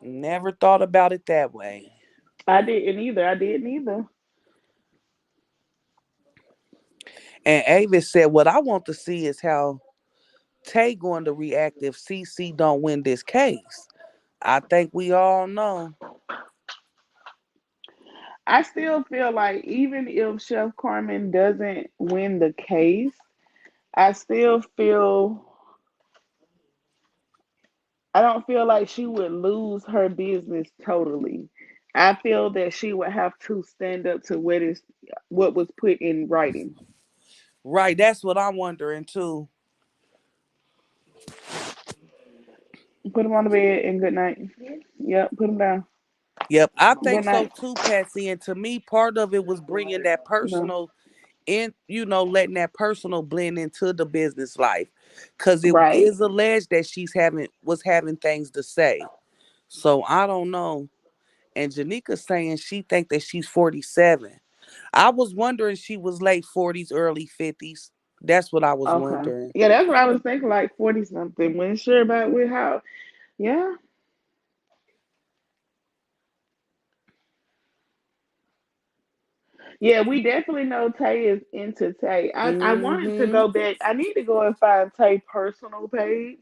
S1: Never thought about it that way.
S2: I didn't either. I didn't either.
S1: And Avis said, what I want to see is how Tay going to react if CC don't win this case. I think we all know.
S2: I still feel like even if Chef Carmen doesn't win the case, I still feel I don't feel like she would lose her business totally. I feel that she would have to stand up to what was put in writing.
S1: Right, that's what I'm wondering too.
S2: Put him on the bed and good night. Yep, put him down.
S1: Yep, I
S2: Good
S1: think so
S2: night.
S1: too, Patsy. And to me, part of it was bringing that
S2: No.
S1: personal in, letting that personal blend into the business life, because it
S2: Right.
S1: is alleged that was having things to say. So I don't know. And Janika's saying she think that she's 47. I was wondering she was late 40s, early 50s. That's what I was
S2: Okay.
S1: wondering.
S2: Yeah, that's what I was thinking, like 40 something. Wasn't sure about with how. Yeah. Yeah, we definitely know Tay is into Tay. I wanted to
S1: Mm-hmm.
S2: go back. I need to go and find Tay personal page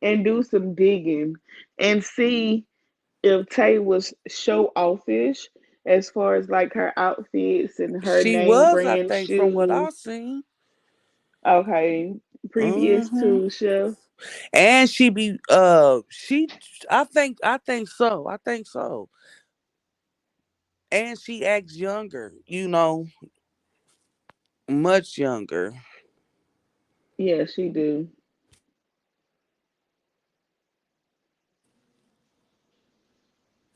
S2: and do some digging and see if Tay was show offish as far as like her outfits and her
S1: She
S2: name
S1: was, I
S2: brand
S1: think, from what
S2: shoes.
S1: I've seen.
S2: Okay. Previous
S1: Mm-hmm.
S2: to Chef.
S1: And I think so. I think so. And she acts younger, much younger.
S2: Yeah, she do.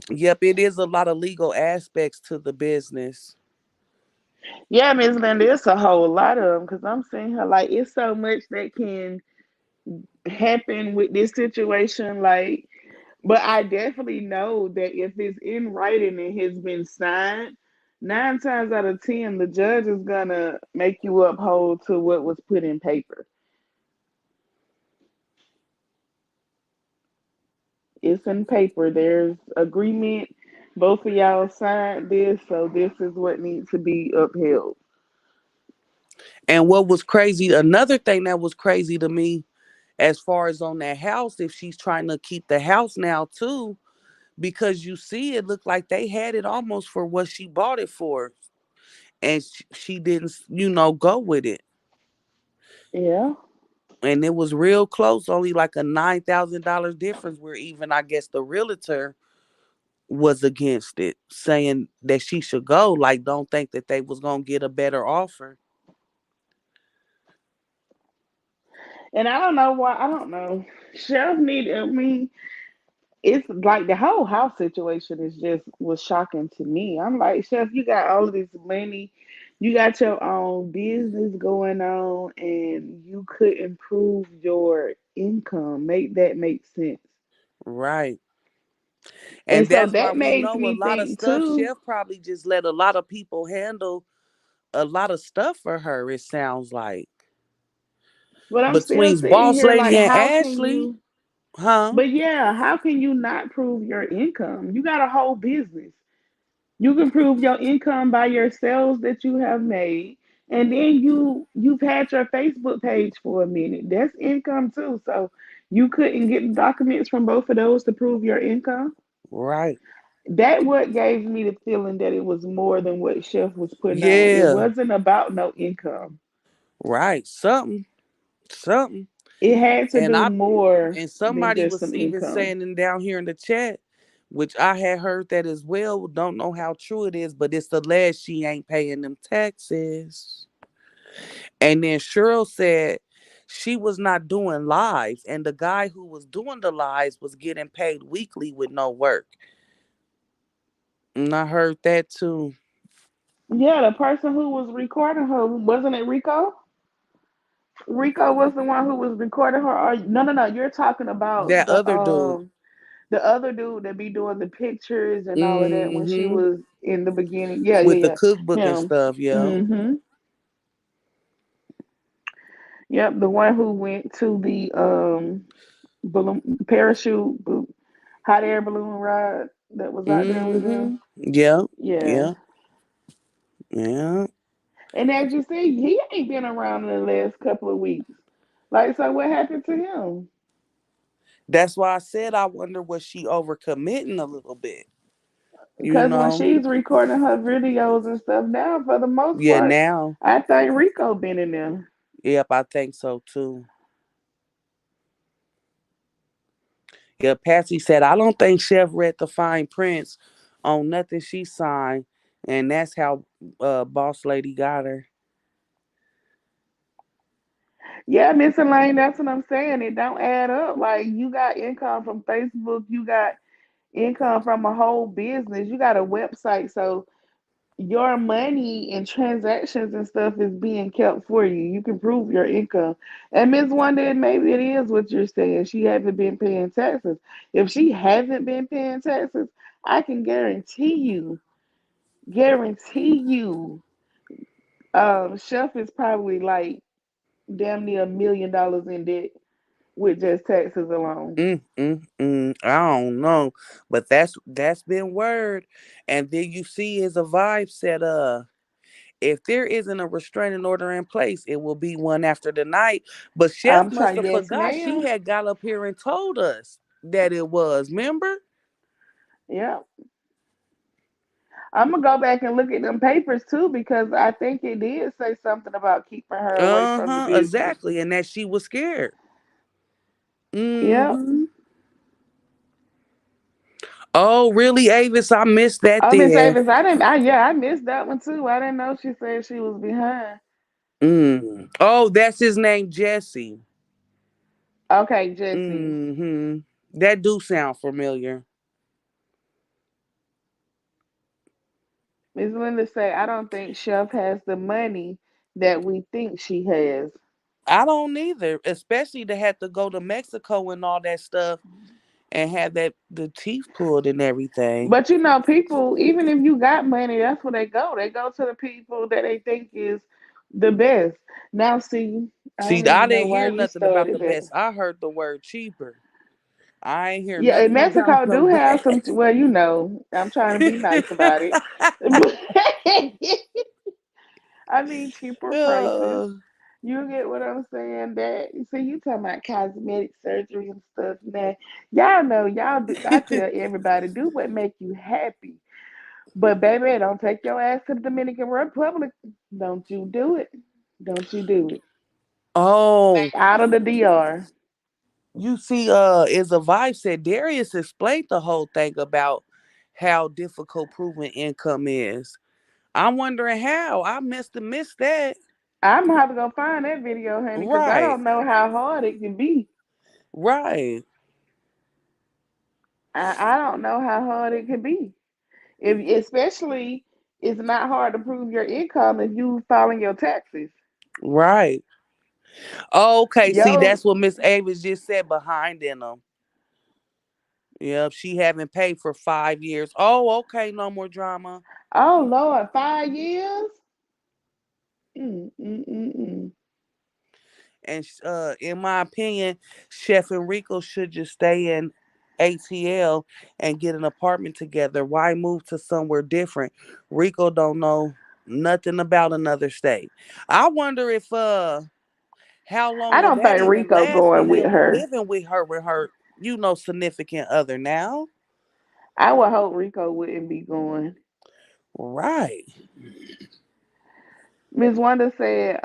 S1: Yep, it is a lot of legal aspects to the business.
S2: Yeah, Miss Linda, it's a whole lot of them because I'm seeing her like it's so much that can happen with this situation. Like, but I definitely know that if it's in writing and has been signed, 9 times out of 10, the judge is gonna make you uphold to what was put in paper. It's in paper. There's agreement. Both of y'all signed this, so this is what needs to be upheld.
S1: And what was crazy, another thing that was crazy to me, as far as on that house, if she's trying to keep the house now too, because you see, it looked like they had it almost for what she bought it for, and she didn't, go with it,
S2: Yeah.
S1: and it was real close, only like a $9,000 difference. Where even I guess the realtor was against it, saying that she should go. Like, don't think that they was gonna get a better offer.
S2: And I don't know why. I don't know. Chef need. I mean, it's like the whole house situation is just was shocking to me. I'm like, Chef, you got all of this money, you got your own business going on, and you could improve your income. Make that make sense.
S1: Right.
S2: And
S1: And
S2: so
S1: that's why
S2: that
S1: we
S2: makes
S1: know a
S2: me
S1: lot of
S2: think
S1: stuff.
S2: too.
S1: Chef probably just let a lot of people handle a lot of stuff for her, it sounds like.
S2: But I'm still
S1: Between
S2: sitting
S1: Boss
S2: here
S1: Lady
S2: like,
S1: and
S2: how can
S1: Ashley,
S2: you?
S1: huh?
S2: But yeah, how can you not prove your income? You got a whole business. You can prove your income by your sales that you have made. And then you've had your Facebook page for a minute. That's income too. So you couldn't get the documents from both of those to prove your income.
S1: Right.
S2: That what gave me the feeling that it was more than what Chef was putting on. It
S1: Yeah.
S2: wasn't about no income.
S1: Right. Something.
S2: It had to
S1: And
S2: do
S1: I
S2: more
S1: and
S2: than
S1: somebody
S2: just
S1: was
S2: some
S1: even
S2: income.
S1: saying in down here in the chat, which I had heard that as well. Don't know how true it is, but it's alleged she ain't paying them taxes. And then Cheryl said she was not doing lives, and the guy who was doing the lives was getting paid weekly with no work. And I heard that too.
S2: Yeah, the person who was recording her, wasn't it Rico? Rico was the one who was recording her. Or, no, no, no. You're talking about
S1: That other dude.
S2: the other dude that be doing the pictures and all of that when she
S1: Mm-hmm.
S2: was in the beginning. Yeah,
S1: With the
S2: yeah,
S1: cookbook
S2: yeah.
S1: and
S2: Him.
S1: stuff, yeah.
S2: Mm-hmm. Yep, the one who went to the balloon parachute hot air balloon ride that was out there with
S1: Mm-hmm.
S2: him.
S1: Yeah.
S2: Yeah.
S1: Yeah. Yeah.
S2: And as you see, he ain't been around in the last couple of weeks. Like, so what happened to him?
S1: That's why I said I wonder was she overcommitting a little bit. You
S2: Because when
S1: know?
S2: she's recording her videos and stuff now, for the most
S1: Yeah,
S2: part,
S1: now.
S2: I think Rico been in there.
S1: Yep, I think so too. Yeah, Patsy said, I don't think Chef read the fine prints on nothing she signed. And that's how Boss Lady got her.
S2: Yeah, Miss Elaine, that's what I'm saying. It don't add up. Like you got income from Facebook, you got income from a whole business, you got a website, so your money and transactions and stuff is being kept for you. You can prove your income. And Miss Wonder, maybe it is what you're saying. She haven't been paying taxes. If she hasn't been paying taxes, I can guarantee you, Chef is probably like damn near $1 million in debt with just taxes alone.
S1: I don't know. But that's been word. And then you see is a vibe said if there isn't a restraining order in place, it will be one after the night. But Chef
S2: I'm
S1: must
S2: trying,
S1: have
S2: yes,
S1: forgot she
S2: ma'am.
S1: had got up here and told us that it was. Remember?
S2: Yeah. I'm gonna go back and look at them papers too because I think it did say something about keeping her away from the
S1: Uh-huh,
S2: business.
S1: exactly. And that she was scared.
S2: Yeah.
S1: Mm-hmm. Oh, really, Avis? I missed that
S2: Oh, Miss
S1: then.
S2: Avis, I didn't. I missed that one too. I didn't know she said she was behind.
S1: Mm. Oh, that's his name, Jesse.
S2: Okay, Jesse.
S1: Mm-hmm. That do sound familiar.
S2: Miss Linda say I don't think Chef has the money that we think she has.
S1: I don't either, especially to have to go to Mexico and all that stuff and have that the teeth pulled and everything.
S2: But people, even if you got money, that's where they go. They go to the people that they think is the best. Now, see, I
S1: See,
S2: don't
S1: I
S2: even know
S1: didn't
S2: why
S1: hear
S2: you
S1: nothing about
S2: started
S1: the
S2: that.
S1: best. I heard the word cheaper. I ain't hear
S2: Yeah, and
S1: nothing about
S2: Mexico
S1: the
S2: do have some.
S1: best.
S2: Well, I'm trying to be nice about it. I mean, cheaper prices.
S1: Uh,
S2: You get what I'm saying? That see, you talking about cosmetic surgery and stuff. Now, y'all know, y'all do. I tell everybody, do what make you happy. But baby, don't take your ass to the Dominican Republic. Don't you do it. Don't you do it.
S1: oh,
S2: Stay out of the DR.
S1: you see, is a vibe said Darius explained the whole thing about how difficult proving income is. I'm wondering how. I must have missed that.
S2: I'm gonna have to go find that video, honey, because I
S1: Right,
S2: don't know how hard it can be.
S1: right,
S2: I don't know how hard it can be. If especially it's not hard to prove your income if you filing your taxes.
S1: right. Okay, see,
S2: Yo,
S1: that's what Miss Avis just said behind in them. Yep, she haven't paid for 5 years. Oh, okay, no more drama.
S2: Oh Lord, 5 years? Mm.
S1: And in my opinion, Chef and Rico should just stay in ATL and get an apartment together. Why move to somewhere different? Rico don't know nothing about another state. I wonder if how long
S2: I
S1: will
S2: don't
S1: that
S2: think
S1: even
S2: Rico
S1: last with
S2: going with
S1: him
S2: her.
S1: living with her, significant other now?
S2: I would hope Rico wouldn't be going.
S1: Right.
S2: Miss Wanda said,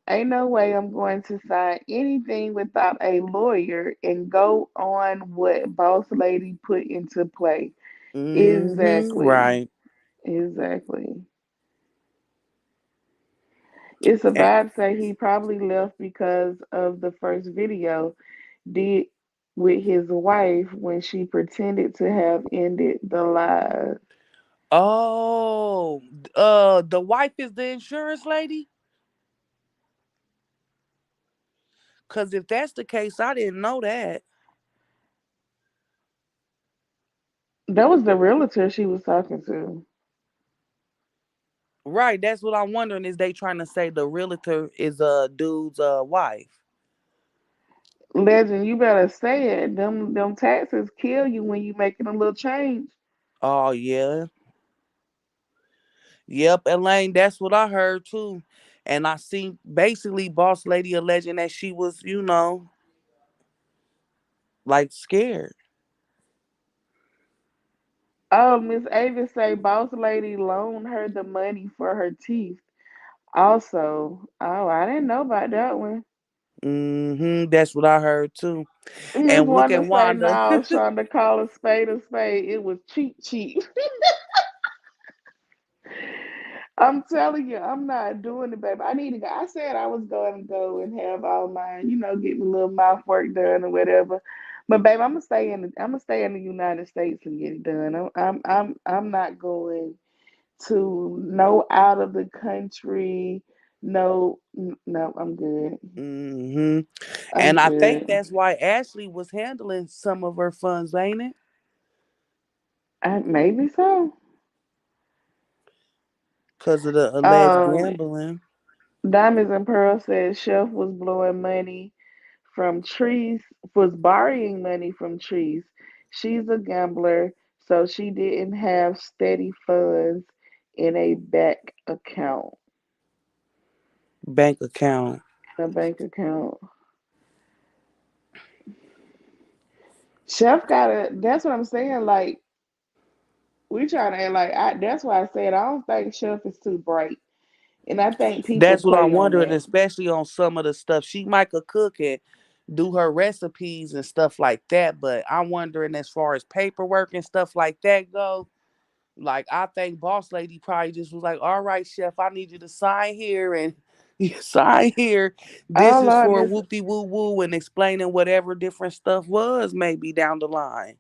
S2: ain't no way I'm going to sign anything without a lawyer and go on what Boss Lady put into play.
S1: Mm-hmm.
S2: Exactly.
S1: Right.
S2: Exactly. It's
S1: And,
S2: about to say he probably left because of the first video did with his wife when she pretended to have ended the live.
S1: oh, the wife is the insurance lady? Cause if that's the case, I didn't know that.
S2: That was the realtor she was talking to.
S1: Right, that's what I'm wondering. Is they trying to say the realtor is a dude's wife?
S2: Legend, you better say it. Them taxes kill you when you making a little change.
S1: Oh yeah, yep, Elaine. That's what I heard too. And I seen basically Boss Lady alleging that she was, like scared.
S2: Oh, Miss Avis say boss lady loaned her the money for her teeth. Also, oh, I didn't know about that one.
S1: Mm-hmm. That's what I heard too.
S2: Miss
S1: And look
S2: Wanda
S1: at
S2: say
S1: Wanda.
S2: no, Shonda call a spade a spade. It was cheap, cheap. I'm telling you, I'm not doing it, baby. I need to go. I said I was going to go and have all mine, get my little mouth work done or whatever. But babe, I'm gonna stay in the United States and get it done. I'm not going to no out of the country. No, no, I'm good.
S1: Mm-hmm.
S2: I'm
S1: And I think
S2: good.
S1: that's why Ashley was handling some of her funds, ain't it?
S2: Maybe so.
S1: Because of the alleged
S2: Um,
S1: gambling.
S2: Diamonds and Pearl said Chef was blowing money from trees, was borrowing money from trees. She's a gambler, so she didn't have steady funds in a back account,
S1: Bank account.
S2: in a bank account. Chef gotta. That's what I'm saying. Like we trying to act like. That's why I said I don't think Chef is too bright, and I think people
S1: That's what I'm
S2: play on
S1: wondering,
S2: that.
S1: especially on some of the stuff. She might could cook and do her recipes and stuff like that, but I'm wondering as far as paperwork and stuff like that go. Like I think Boss Lady probably just was like, "All right, Chef, I need you to sign here and you sign here. This
S2: Oh
S1: is
S2: Lord,
S1: for whoopty woo woo," and explaining whatever different stuff was maybe down the line.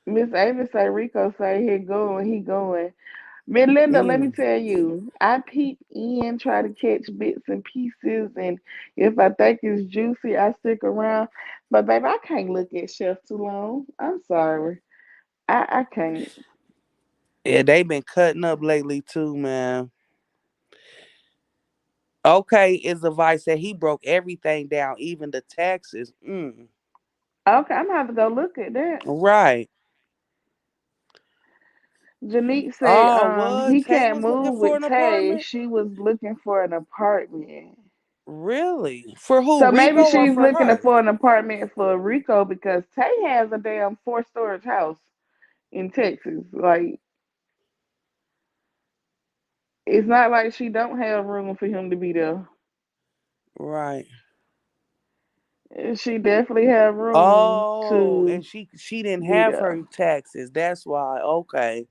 S2: Miss Ava say Rico say he going, he going. Miss Linda, let me
S1: Mm.
S2: tell you, I peep in, try to catch bits and pieces, and if I think it's juicy, I stick around. But baby, I can't look at Chef too long. I'm sorry, I can't.
S1: Yeah, they been cutting up lately too, man. Okay, is the vice that he broke everything down, even the taxes. Mm.
S2: Okay, I'm gonna have to go look at that.
S1: Right.
S2: Janique said,
S1: Oh, what?
S2: he
S1: Tay
S2: can't
S1: was looking
S2: move
S1: for
S2: with
S1: an
S2: Tay.
S1: apartment?
S2: She was looking for an apartment.
S1: Really? For who?
S2: So maybe
S1: Rico or
S2: she's
S1: for
S2: looking
S1: her?
S2: for an apartment for Rico because Tay has a damn four storage house in Texas. Like it's not like she don't have room for him to be there.
S1: Right.
S2: She definitely have room
S1: Oh, and
S2: to
S1: she didn't
S2: be
S1: have
S2: there.
S1: her taxes. That's why. Okay.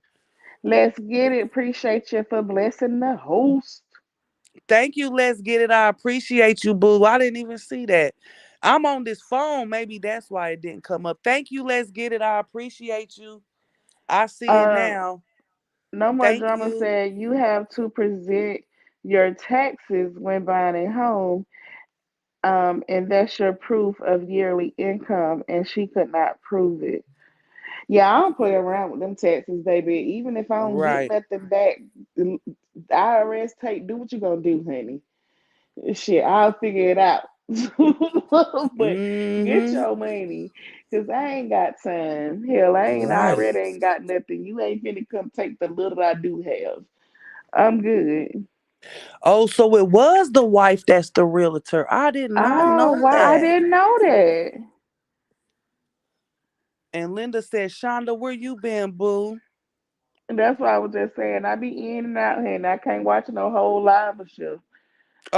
S2: Let's get it. Appreciate you for blessing the host.
S1: Thank you. Let's get it. I appreciate you, boo. I didn't even see that. I'm on this phone. Maybe that's why it didn't come up. Thank you. Let's get it. I appreciate you. I see it
S2: Um,
S1: now.
S2: no more
S1: Thank
S2: drama
S1: you.
S2: said you have to present your taxes when buying a home. And that's your proof of yearly income, and she could not prove it. Yeah, I don't play around with them taxes, baby. Even if I don't get
S1: Right.
S2: nothing back, the IRS take do what you gonna do, honey. Shit, I'll figure it out. But get
S1: Mm-hmm.
S2: your money, cause I ain't got time. Hell, I ain't
S1: Right.
S2: already ain't got nothing. You ain't finna come take the little I do have. I'm good.
S1: Oh, so it was the wife that's the realtor. I did not
S2: Oh,
S1: know
S2: wow, I
S1: that.
S2: didn't know that.
S1: And Linda said, Shonda, where you been, boo?
S2: And that's why I was just saying I be in and out here, and I can't watch no whole live show.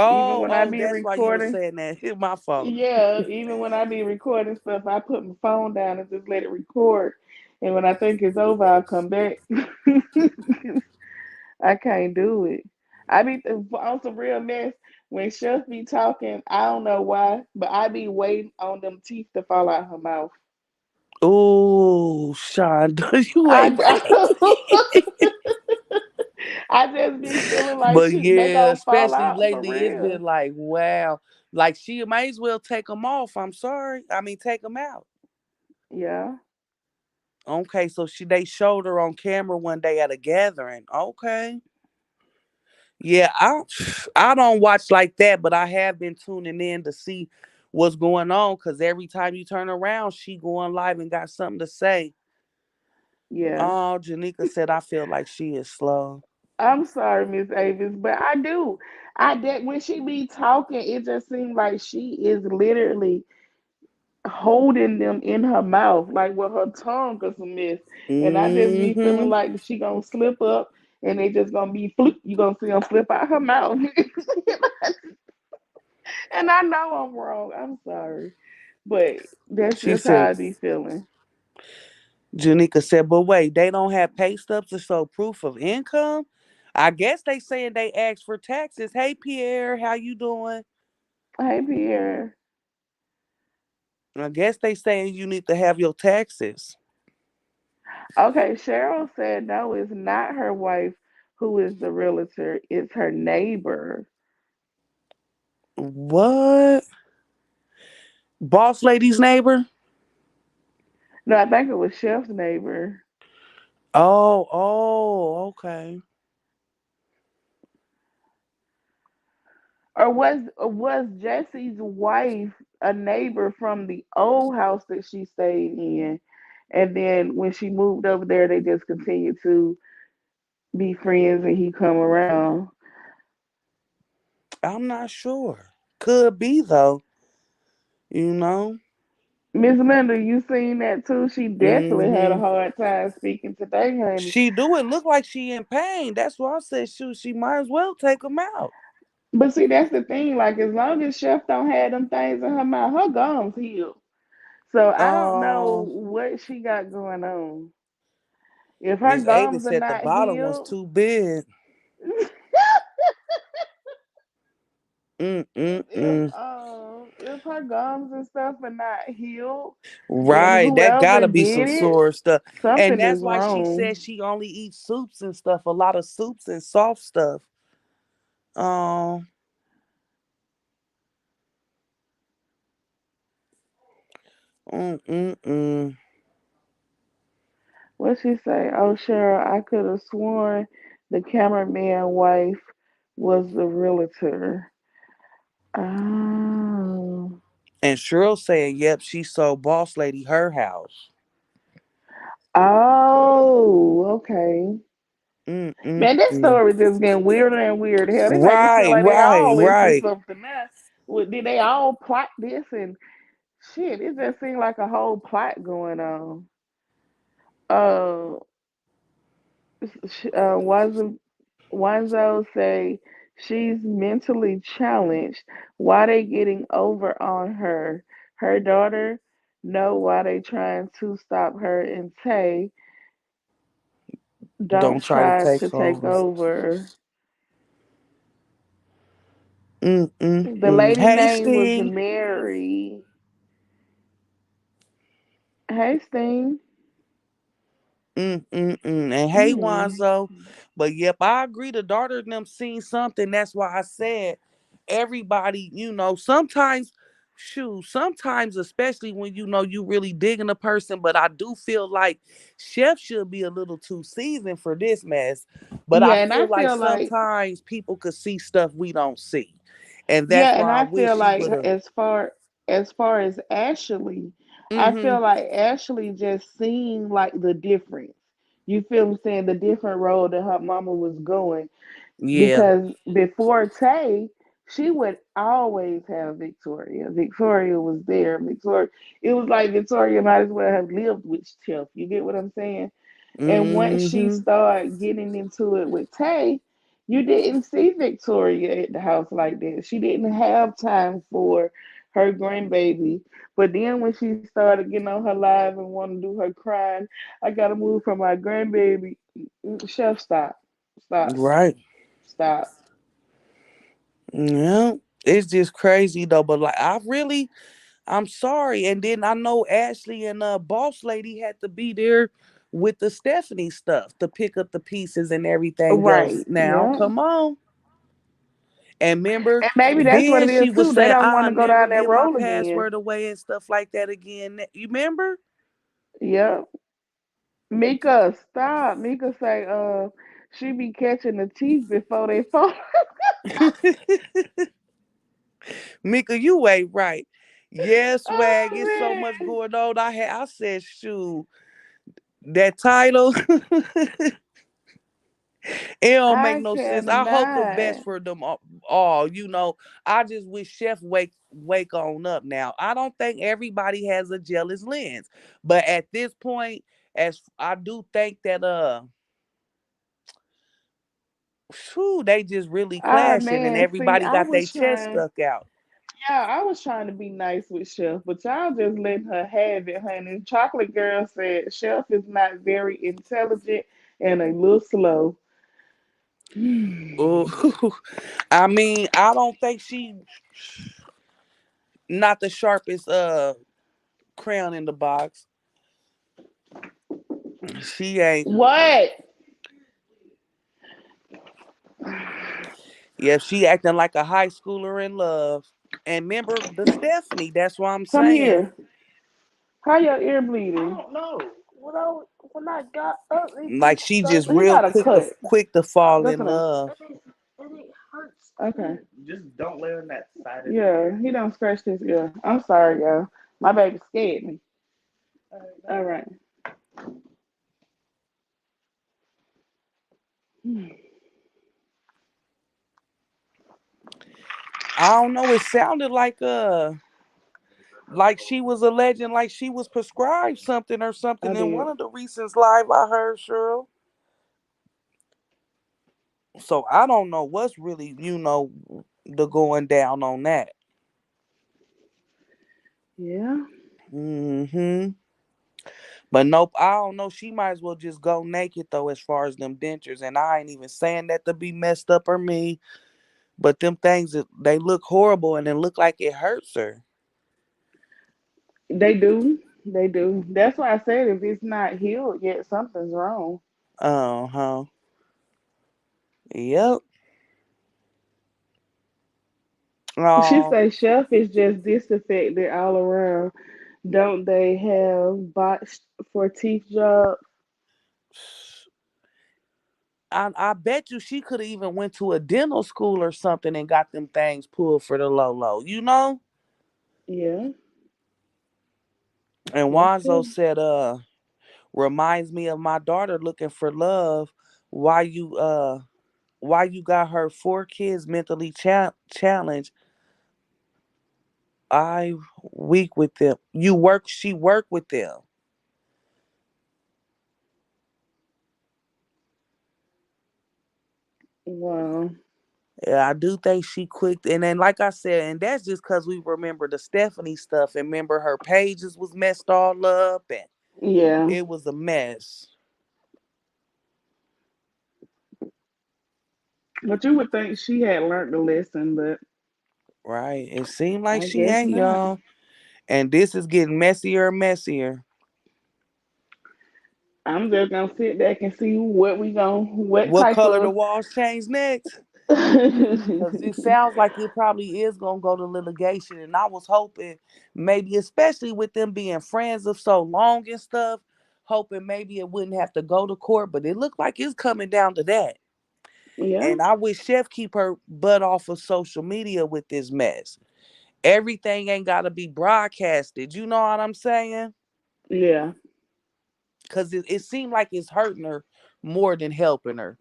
S2: Even
S1: Oh,
S2: when I
S1: oh,
S2: be
S1: that's why you were
S2: recording,
S1: saying that. My fault.
S2: yeah, even when I be recording stuff, I put my phone down and just let it record. And when I think it's over, I'll come back. I can't do it. I be on some real mess. When Chef be talking, I don't know why, but I be waiting on them teeth to fall out her mouth.
S1: Oh, Shonda, you
S2: I,
S1: ain't right.
S2: I just be feeling like
S1: But
S2: they
S1: yeah,
S2: gonna fall
S1: especially
S2: out for
S1: lately, it's
S2: real.
S1: been like, wow. Like she might as well take them off. I'm sorry. I mean, take them out.
S2: Yeah,
S1: Okay, so they showed her on camera one day at a gathering. Okay. Yeah, I don't watch like that, but I have been tuning in to see what's going on because every time you turn around, she going live and got something to say.
S2: yeah.
S1: Oh, Janika said I feel like she is slow.
S2: I'm sorry, Miss Avis, but I do. I did when she be talking, it just seems like she is literally holding them in her mouth, like with her tongue or some mess. And I just be feeling
S1: Mm-hmm.
S2: like she gonna slip up and they just gonna be flip. You gonna see them flip out her mouth. And I know I'm wrong. I'm sorry, but that's
S1: She
S2: just how
S1: said,
S2: I be feeling.
S1: Janika said, but wait, they don't have pay stubs to show proof of income? I guess they saying they asked for taxes. Hey Pierre, how you doing?
S2: Hey, Pierre.
S1: I guess they saying you need to have your taxes.
S2: Okay, Cheryl said no, it's not her wife who is the realtor. It's her neighbor.
S1: What? Boss lady's neighbor?
S2: No, I think it was Chef's neighbor.
S1: Oh, oh, okay.
S2: Or was Jesse's wife a neighbor from the old house that she stayed in? And then when she moved over there, they just continued to be friends and he come around.
S1: I'm not sure. Could be though, you know?
S2: Miss Linda, you seen that too? She definitely had a
S1: Mm-hmm.
S2: hard time speaking today, honey.
S1: She do it look like she in pain. That's why I said, shoot, she might as well take them out.
S2: But see, that's the thing. Like, as long as Chef don't have them things in her mouth, her gums healed. So I don't know
S1: Um,
S2: what she got going on. If her
S1: Miss
S2: gums
S1: Avis
S2: are
S1: said the
S2: not
S1: bottom was
S2: healed,
S1: too big.
S2: if
S1: Mm-mm-mm.
S2: if her gums and stuff are not healed, then
S1: Right, that
S2: whoever
S1: gotta be some
S2: did it,
S1: sore stuff. And
S2: something
S1: that's
S2: is
S1: why she
S2: wrong.
S1: said she only eats soups and stuff, a lot of soups and soft stuff. Um, mm-mm-mm.
S2: What she say? Oh, Cheryl, I could have sworn the cameraman wife was the realtor. Oh,
S1: And Cheryl saying, yep, she sold Boss Lady her house.
S2: oh, okay. Man, this
S1: Mm-mm-mm.
S2: story just getting weirder and weirder. Hell, they make it seem
S1: Right,
S2: like they
S1: right,
S2: all into
S1: right.
S2: something now. Did they all plot this and shit? It just seemed like a whole plot going on. Uh, Wanzo say she's mentally challenged. Why they getting over on her? Her daughter know why they trying to stop her, and Tay don't
S1: Don't try to
S2: try to
S1: take
S2: take
S1: over.
S2: over. The
S1: Mm-mm-mm.
S2: lady
S1: Hey,
S2: name was
S1: Sting.
S2: Mary. Hastings.
S1: Mm-mm-mm. And hey,
S2: Mm.
S1: Wanzo. But yep, I agree. The daughter and them seen something. That's why I said everybody, sometimes shoot, sometimes, especially when you know you really digging a person, but I do feel like Chef should be a little too seasoned for this mess. But I
S2: Yeah, and I
S1: feel like
S2: feel like
S1: sometimes people could see stuff we don't see. And
S2: yeah,
S1: that's
S2: and
S1: why I
S2: I
S1: wish
S2: feel
S1: she
S2: like
S1: would have.
S2: as far as Ashley, I
S1: Mm-hmm.
S2: feel like Ashley just seen like the difference. You feel me saying the different road that her mama was going
S1: Yeah.
S2: because before Tay, she would always have Victoria. Victoria was there. Victoria, it was like Victoria might as well have lived with Chef. You get what I'm saying? And once she
S1: Mm-hmm.
S2: started getting into it with Tay, you didn't see Victoria at the house like that. She didn't have time for her grandbaby. But then when she started getting on her live and want to do her crying, I gotta move from my grandbaby. Chef, stop, stop,
S1: Right.
S2: stop.
S1: Yeah. It's just crazy though. But like I'm sorry. And then I know Ashley and Boss Lady had to be there with the Stephanie stuff to pick up the pieces and everything else.
S2: Right,
S1: Now,
S2: yeah.
S1: come on. And remember,
S2: And maybe that's what
S1: then
S2: it
S1: she
S2: is
S1: was
S2: too. They
S1: saying,
S2: don't want
S1: I'll
S2: to go
S1: never
S2: down that
S1: give my
S2: road again.
S1: password away and stuff like that again. You remember?
S2: Yeah. Mika, stop. Mika say, she be catching the teeth before they fall.
S1: Mika, you ain't right. Yes, swag.
S2: Oh
S1: It's so much
S2: man,
S1: going on. I said, shoot, that title. It don't make
S2: I
S1: no sense. I hope the best
S2: cannot.
S1: for them all. You know, I just wish Chef wake on up now. I don't think everybody has a jealous lens, but at this point, as I do think that whew, they just really
S2: Ah
S1: clashing, and
S2: man, see,
S1: everybody
S2: I
S1: got their
S2: was
S1: chest
S2: trying.
S1: stuck out.
S2: Yeah, I was trying to be nice with Chef, but y'all just letting her have it, honey. Chocolate Girl said Chef is not very intelligent and a little slow.
S1: Ooh, I mean, I don't think she not the sharpest crown in the box. She ain't.
S2: What?
S1: Yeah, she acting like a high schooler in love. And remember the Stephanie, that's what I'm
S2: Come
S1: saying.
S2: here. How your ear bleeding? I don't know. When I got up, it
S1: Like
S2: just
S1: she just
S2: started. He
S1: real
S2: got a cut.
S1: quick to fall in
S2: Listen to him.
S1: love.
S2: And it hurts. Okay. Just don't lay on that side. Yeah, he don't scratch his ear. I'm sorry, y'all. My baby scared me. All right.
S1: I don't know, it sounded like she was alleging like she was prescribed something or
S2: I
S1: something in
S2: did.
S1: one of the recent live I heard, Cheryl. So I don't know what's really, the going down on that.
S2: Yeah.
S1: Hmm. But nope, I don't know. She might as well just go naked though, as far as them dentures. And I ain't even saying that to be messed up or me. But them things they look horrible and it look like it hurts her.
S2: They do. They do. That's why I said if it's not healed yet, something's wrong.
S1: Uh-huh. Yep.
S2: She
S1: Oh,
S2: say Chef is just disaffected all around. Don't they have botched for teeth jobs?
S1: I bet you she could have even went to a dental school or something and got them things pulled for the low low, you know?
S2: Yeah,
S1: And
S2: that's
S1: Wanzo
S2: true.
S1: said, reminds me of my daughter looking for love. Why you why you got her 4 kids mentally challenged? I week with them. She worked with them.
S2: Wow.
S1: Yeah, I do think she quick. And then, like I said, and that's just because we remember the Stephanie stuff and remember her pages was messed all up and
S2: Yeah.
S1: it was a mess.
S2: But you would think she had learned the lesson, but
S1: Right. It seemed like
S2: I
S1: she
S2: guess
S1: ain't,
S2: not.
S1: y'all. And this is getting messier and messier.
S2: I'm just gonna sit back and see what
S1: What
S2: type
S1: color the
S2: of
S1: walls change next? Cause it sounds like it probably is gonna go to litigation, and I was hoping maybe, especially with them being friends of so long and stuff, hoping maybe it wouldn't have to go to court. But it looked like it's coming down to that,
S2: Yeah,
S1: and I wish Chef keep her butt off of social media with this mess. Everything ain't gotta be broadcasted. You know what I'm saying?
S2: yeah.
S1: Cause it seemed like it's hurting her more than helping her.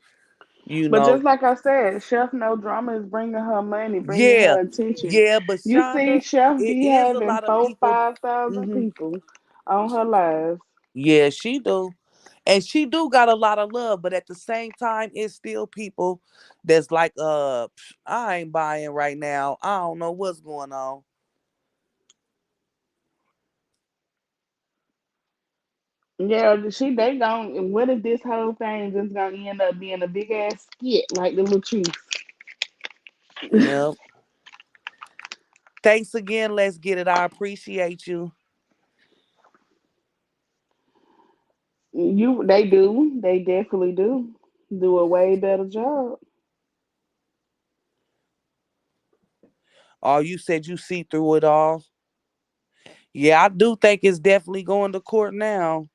S1: You
S2: But
S1: know?
S2: just like I said, Chef No Drama is bringing her money, bringing
S1: Yeah,
S2: her attention.
S1: yeah. But
S2: You see,
S1: Shonda,
S2: Chef
S1: it
S2: be
S1: is a
S2: having
S1: lot of
S2: four,
S1: people.
S2: 5,000
S1: Mhm.
S2: people on her lives.
S1: Yeah, she do. And she do got a lot of love, but at the same time, it's still people that's like, I ain't buying right now. I don't know what's going on.
S2: Yeah, they gon' what if this whole thing just gonna end up being a big ass skit like the little Chiefs?
S1: Yep. Thanks again. Let's get it. I appreciate you.
S2: They definitely do a way better job.
S1: Oh, you said you see through it all. Yeah, I do think it's definitely going to court now.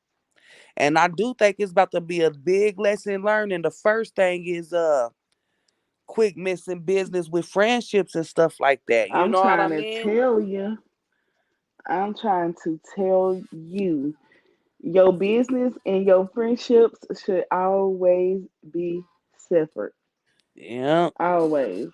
S1: And I do think it's about to be a big lesson learned. And the first thing is quick missing business with friendships and stuff like that. You
S2: I'm
S1: know what I
S2: trying to
S1: mean?
S2: tell you, I'm trying to tell you, your business and your friendships should always be separate.
S1: Yeah.
S2: Always.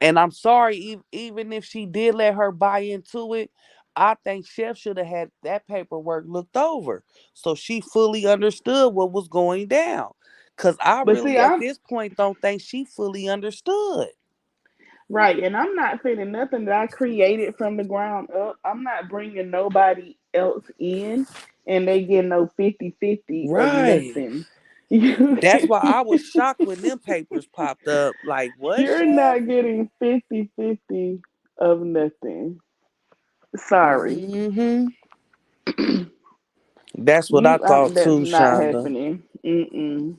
S1: And I'm sorry, even if she did let her buy into it, I think Chef should have had that paperwork looked over so she fully understood what was going down. Cause I
S2: But see,
S1: really at
S2: I'm
S1: this point don't think she fully understood.
S2: right, and I'm not feeling nothing that I created from the ground up. I'm not bringing nobody else in and they get no 50-50 of
S1: Right.
S2: nothing. You,
S1: That's why I was shocked when them papers popped up. Like, what,
S2: you're
S1: Chef?
S2: not getting 50-50 of nothing. Sorry.
S1: Hmm. That's what I thought
S2: That's
S1: too,
S2: not
S1: Shonda.
S2: happening. Mm-mm.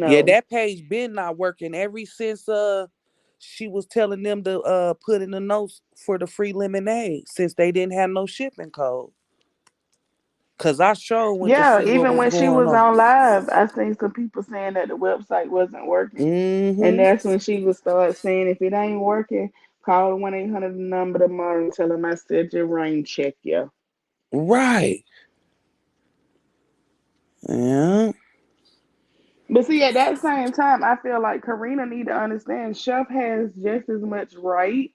S1: Yeah,
S2: No.
S1: that page been not working ever since she was telling them to put in the notes for the free lemonade since they didn't have no shipping code. Cause I sure went to
S2: Yeah,
S1: see what
S2: even
S1: was
S2: when she
S1: going
S2: was
S1: on.
S2: on live, I seen some people saying that the website wasn't working. And
S1: Hmm.
S2: that's when she would start saying, if it ain't working, call the 1-800 number tomorrow and tell them I said your rain check, yeah.
S1: Right. Yeah.
S2: But see, at that same time, I feel like Karina need to understand Chef has just as much right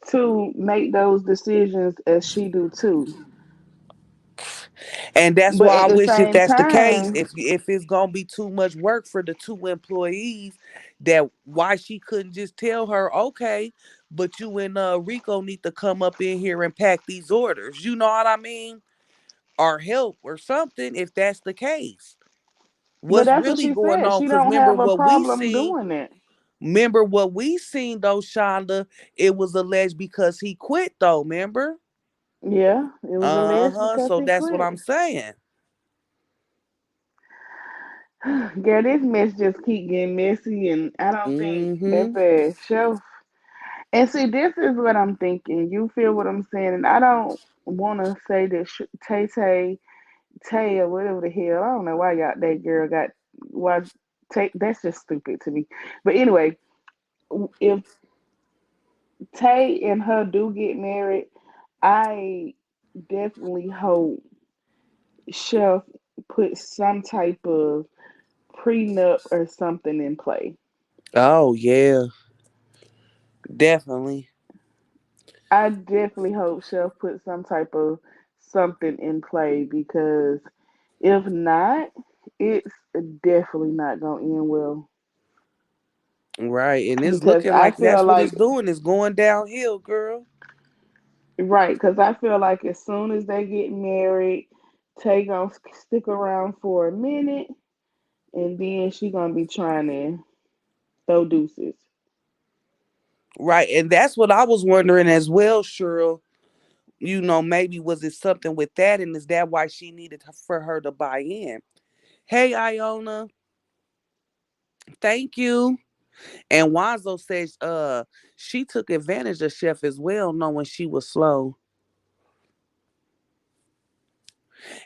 S2: to make those decisions as she do too.
S1: And that's
S2: But
S1: why I
S2: at the
S1: wish if
S2: same
S1: that's the case,
S2: time,
S1: if it's gonna be too much work for the two employees, that why she couldn't just tell her, okay, but you and Rico need to come up in here and pack these orders. You know what I mean? Or help or something if that's the case.
S2: but
S1: What's
S2: that's what
S1: really
S2: she
S1: going
S2: said.
S1: on?
S2: She
S1: Because
S2: don't have a problem doing it.
S1: remember what we seen though, Shonda, it was alleged because he quit though, remember?
S2: Yeah, it was alleged
S1: Uh-huh.
S2: because
S1: So
S2: he
S1: that's what
S2: quit.
S1: I'm saying.
S2: Girl, this mess just keep getting messy, and I don't think
S1: Mm-hmm.
S2: that the shelf. And see, this is what I'm thinking. You feel what I'm saying? And I don't want to say that Tay Tay Tay or whatever the hell. I don't know why y'all that girl got why Tay. That's just stupid to me. But anyway, if Tay and her do get married, I definitely hope Chef put some type of prenup or something in play.
S1: Oh yeah, definitely.
S2: I definitely hope Chef put some type of something in play because if not, it's definitely not gonna end well.
S1: Right. And it's
S2: Because
S1: looking
S2: I
S1: like
S2: feel
S1: that's what
S2: like
S1: it's doing. It's going downhill, girl.
S2: right, because I feel like as soon as they get married, Tay gonna stick around for a minute, and then she gonna be trying to throw deuces.
S1: Right. And that's what I was wondering as well, Cheryl. Maybe was it something with that, and is that why she needed for her to buy in? Hey, Iona, thank you. And Wanzo says she took advantage of Chef as well, knowing she was slow.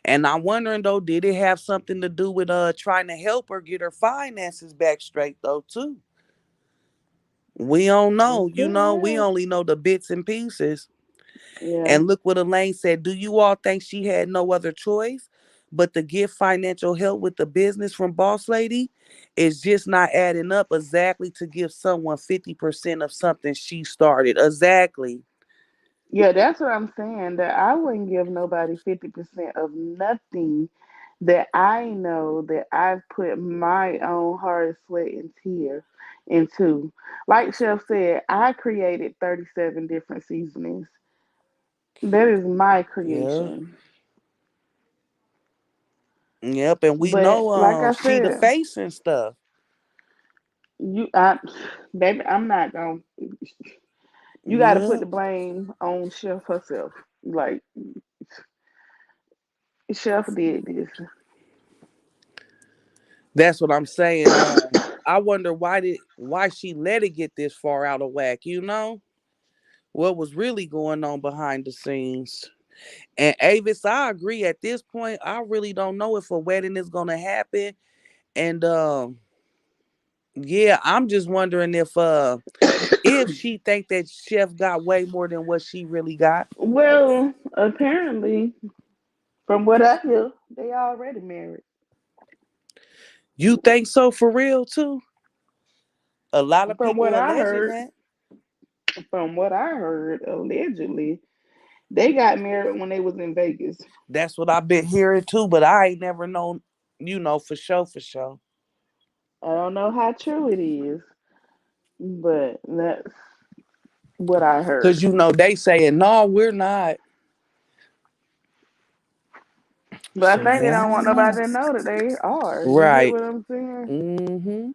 S1: And I'm wondering though, did it have something to do with trying to help her get her finances back straight though too? We don't know,
S2: It could
S1: we
S2: have.
S1: only know the bits and pieces.
S2: Yeah.
S1: And look what Elaine said. Do you all think she had no other choice but to get financial help with the business from Boss Lady? It's just not adding up exactly to give someone 50% of something she started. Exactly.
S2: Yeah, that's what I'm saying. That I wouldn't give nobody 50% of nothing that I know that I've put my own hard sweat and tear into. Like Chef said, I created 37 different seasonings. That is my
S1: Yeah.
S2: creation.
S1: Yep. And we
S2: But
S1: know
S2: like I
S1: she the
S2: said,
S1: face and stuff.
S2: you I baby, I'm not gonna you gotta put
S1: Yeah.
S2: the blame on Chef herself. Like Chef did this.
S1: That's what I'm saying. I wonder why she let it get this far out of whack. What was really going on behind the scenes. And Avis, I agree. At this point, I really don't know if a wedding is gonna happen. And yeah, I'm just wondering if she think that Chef got way more than what she really got.
S2: Well, apparently, from what I hear, they already married.
S1: You think so for real too? A lot of
S2: From what
S1: people
S2: I
S1: alleging
S2: heard,
S1: that.
S2: from what I heard, allegedly, they got married when they was in Vegas.
S1: That's what I've been hearing too, but I ain't never known, for sure, for sure.
S2: I don't know how true it is, but that's what I
S1: Cause
S2: heard.
S1: they saying no, we're not.
S2: But I
S1: So
S2: think they
S1: yeah, I
S2: don't want
S1: don't know.
S2: nobody to know that they are. You get
S1: Right.
S2: what I'm saying?
S1: Mm-hmm.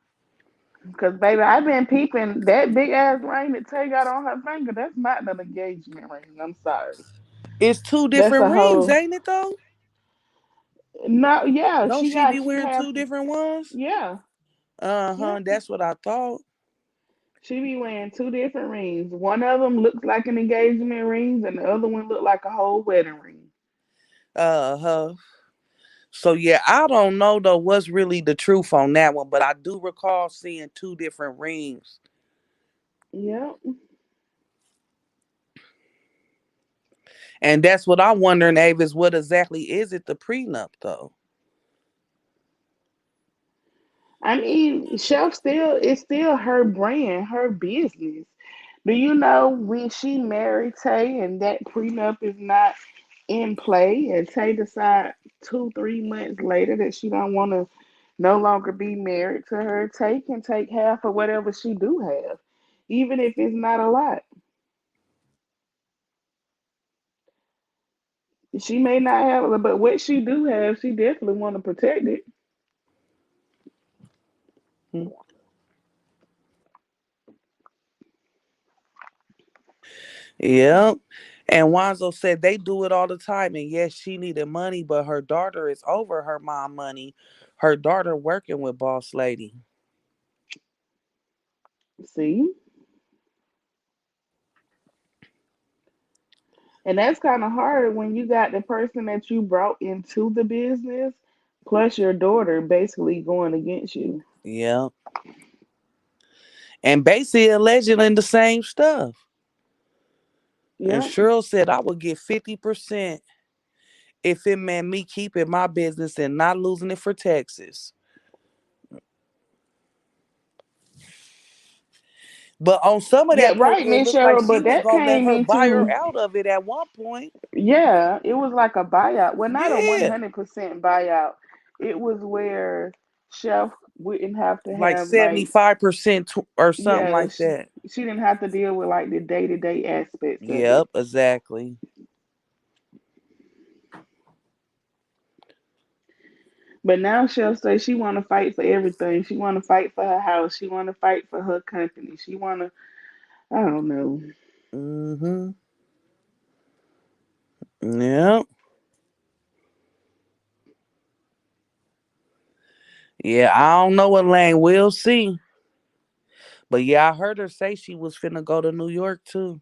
S2: Because, baby, I've been peeping that big ass ring that Tay got on her finger. That's not an engagement ring. I'm sorry.
S1: It's two
S2: That's
S1: different
S2: a
S1: rings,
S2: whole.
S1: ain't it though?
S2: No, yeah,
S1: Don't
S2: she
S1: she
S2: got
S1: be
S2: two
S1: wearing
S2: half.
S1: two different ones?
S2: Yeah,
S1: Uh-huh.
S2: yep.
S1: That's what I thought.
S2: She be wearing two different rings. One of them looks like an engagement ring, and the other one look like a whole wedding ring.
S1: Uh-huh. So yeah, I don't know though what's really the truth on that one, but I do recall seeing two different rings.
S2: Yep.
S1: And that's what I'm wondering, Avis, what exactly is it the prenup though?
S2: I mean, Chef still it's still her brand, her business. Do you know when she married Tay and that prenup is not in play, and Tay decide 2, 3 months later that she don't want to no longer be married to her, Tay can take half of whatever she do have, even if it's not a lot. She may not have it, but what she do have, she definitely want to protect it.
S1: Hmm. Yep. And Wanzo said they do it all the time. And yes, she needed money, but her daughter is over her mom money. Her daughter working with Boss Lady.
S2: See, and that's kind of hard when you got the person that you brought into the business, plus your daughter basically going against you.
S1: Yep. And basically alleging the same stuff. And
S2: Yep.
S1: Cheryl said I would get 50% if it meant me keeping my business and not losing it for Texas. But on some of
S2: Yeah,
S1: that
S2: right,
S1: paper, it
S2: Miss
S1: looked like
S2: Cheryl.
S1: she
S2: But
S1: was
S2: that
S1: gonna let
S2: came
S1: her buy her
S2: into
S1: out of it at one point.
S2: yeah, it was like a buyout. Well, not a one
S1: Yeah,
S2: hundred percent buyout. It was where Chef wouldn't have to
S1: like
S2: have like
S1: 75% or something
S2: yeah,
S1: like that.
S2: she didn't have to deal with like the day to day aspects of it.
S1: Yep, exactly.
S2: But now she'll say she want to fight for everything. She want to fight for her house. She want to fight for her company. She want to. I don't know.
S1: Mm-hmm. Yep. Yeah, I don't know what lane. We'll see. But yeah, I heard her say she was finna go to New York too.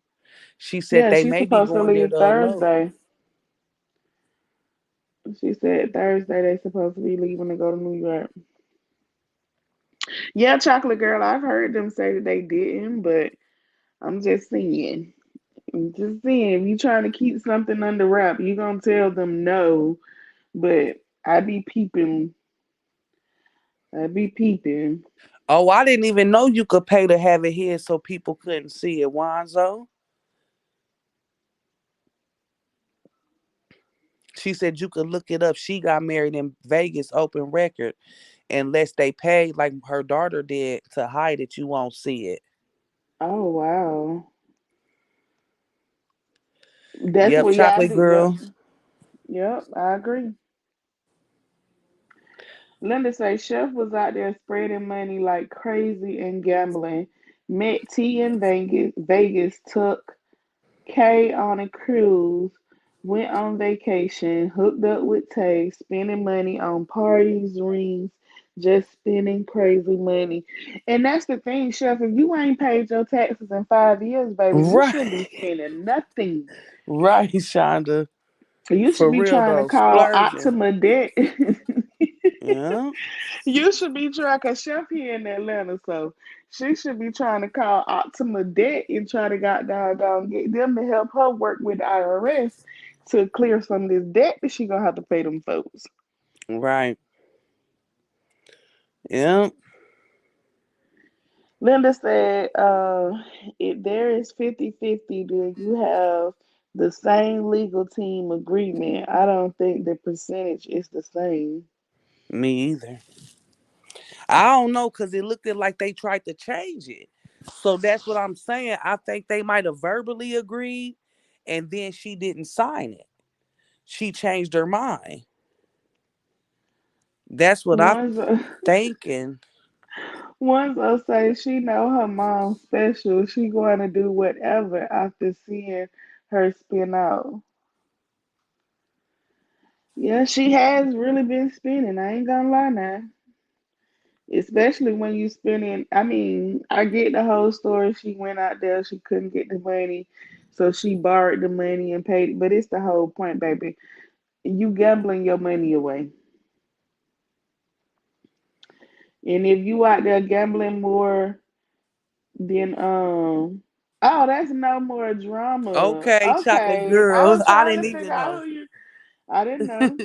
S1: She said
S2: Yeah,
S1: they
S2: she's
S1: may be
S2: supposed to
S1: going there
S2: leave
S1: to elope.
S2: Thursday. She said Thursday they supposed to be leaving to go to New York. Yeah, Chocolate Girl, I've heard them say that they didn't, but I'm just saying. I'm just saying, if you trying to keep something under wrap, you gonna tell them no. But I be peeping. I be peeping.
S1: Oh, I didn't even know you could pay to have it here so people couldn't see it, Wanzo. She said you could look it up. She got married in Vegas, open record. Unless they paid like her daughter did to hide it, you won't see it.
S2: Oh wow. That's
S1: Yep,
S2: what, yeah, I
S1: chocolate
S2: do. Yep.
S1: girl.
S2: Yep, I agree. Linda says Chef was out there spreading money like crazy and gambling. Met T in Vegas. Vegas took K on a cruise. Went on vacation. Hooked up with Tay. Spending money on parties, rings. Just spending crazy money. And that's the thing, Chef. If you ain't paid your taxes in 5 years, baby, you
S1: Right,
S2: shouldn't be spending nothing.
S1: right, Shonda.
S2: You should
S1: For
S2: be
S1: real
S2: trying to
S1: though,
S2: call
S1: splurging.
S2: Optima Debt.
S1: Yeah,
S2: You should be trying, cause Chef here in Atlanta, so she should be trying to call Optima Debt and try to got down get them to help her work with the IRS to clear some of this debt that she gonna have to pay them folks.
S1: right. Yeah,
S2: Linda said, if there is 50-50, then you have the same legal team agreement. I don't think the percentage is the same.
S1: me either. I don't know because it looked like they tried to change it. So that's what I'm saying. I think they might have verbally agreed and then she didn't sign it. She changed her mind. That's what I'm
S2: One's
S1: thinking.
S2: Once I say she know her mom's special, she going to do whatever after seeing her spin out. Yeah, she has really been spinning. I ain't gonna lie now. Especially when you spending. I mean, I get the whole story. She went out there, she couldn't get the money, so she borrowed the money and paid it. But it's the whole point, baby. You gambling your money away, and if you out there gambling more than oh, that's no more drama.
S1: Okay, chocolate
S2: Okay, I
S1: girl.
S2: was
S1: I
S2: trying
S1: didn't
S2: to
S1: even
S2: figure out
S1: know.
S2: who you. I didn't know.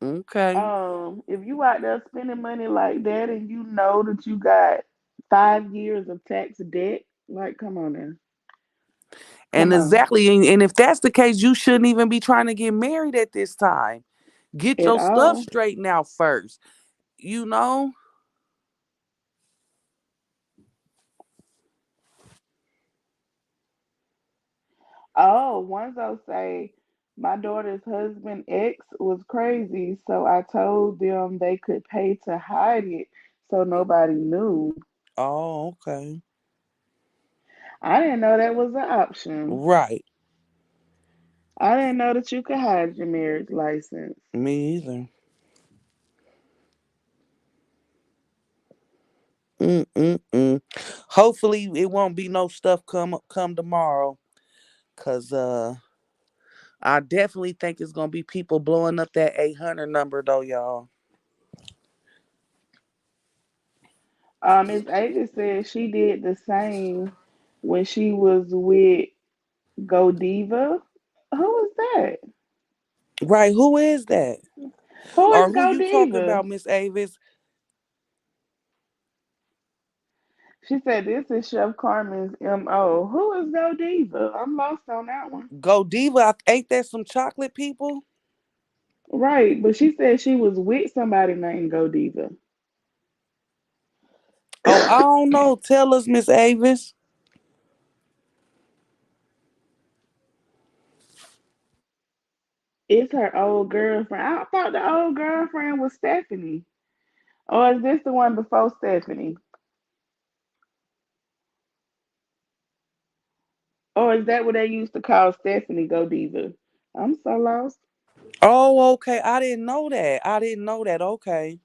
S1: Okay.
S2: If you out there spending money like that and you know that you got 5 years of tax debt, like, come on now,
S1: And
S2: come on,
S1: exactly, and if that's the case, you shouldn't even be trying to get married at this time. Get
S2: at
S1: your stuff
S2: all.
S1: straightened out first. You know?
S2: Oh, one's I'll say my daughter's husband ex was crazy, so I told them they could pay to hide it so nobody knew.
S1: Oh, okay.
S2: I didn't know that was an option.
S1: Right.
S2: I didn't know that you could hide your marriage license.
S1: Me either. Mm-mm-mm. Hopefully it won't be no stuff come tomorrow. Cause I definitely think it's gonna be people blowing up that 800 number though, y'all.
S2: Miss Ava said she did the same when she was with Godiva. Who is that?
S1: Right, who is that?
S2: Who
S1: Or
S2: is
S1: who you talking
S2: Godiva?
S1: about, Miss Avis?
S2: She said this is Chef Carmen's MO. Who is Godiva? I'm lost on that one.
S1: Go Diva, ain't that some chocolate people?
S2: Right, but she said she was with somebody named Godiva.
S1: Oh, I don't know. Tell us, Miss Avis.
S2: It's her old girlfriend. I thought the old girlfriend was Stephanie. Or is this the one before Stephanie? Or is that what they used to call Stephanie Godiva? I'm so lost.
S1: Oh, okay. I didn't know that. I didn't know that. Okay.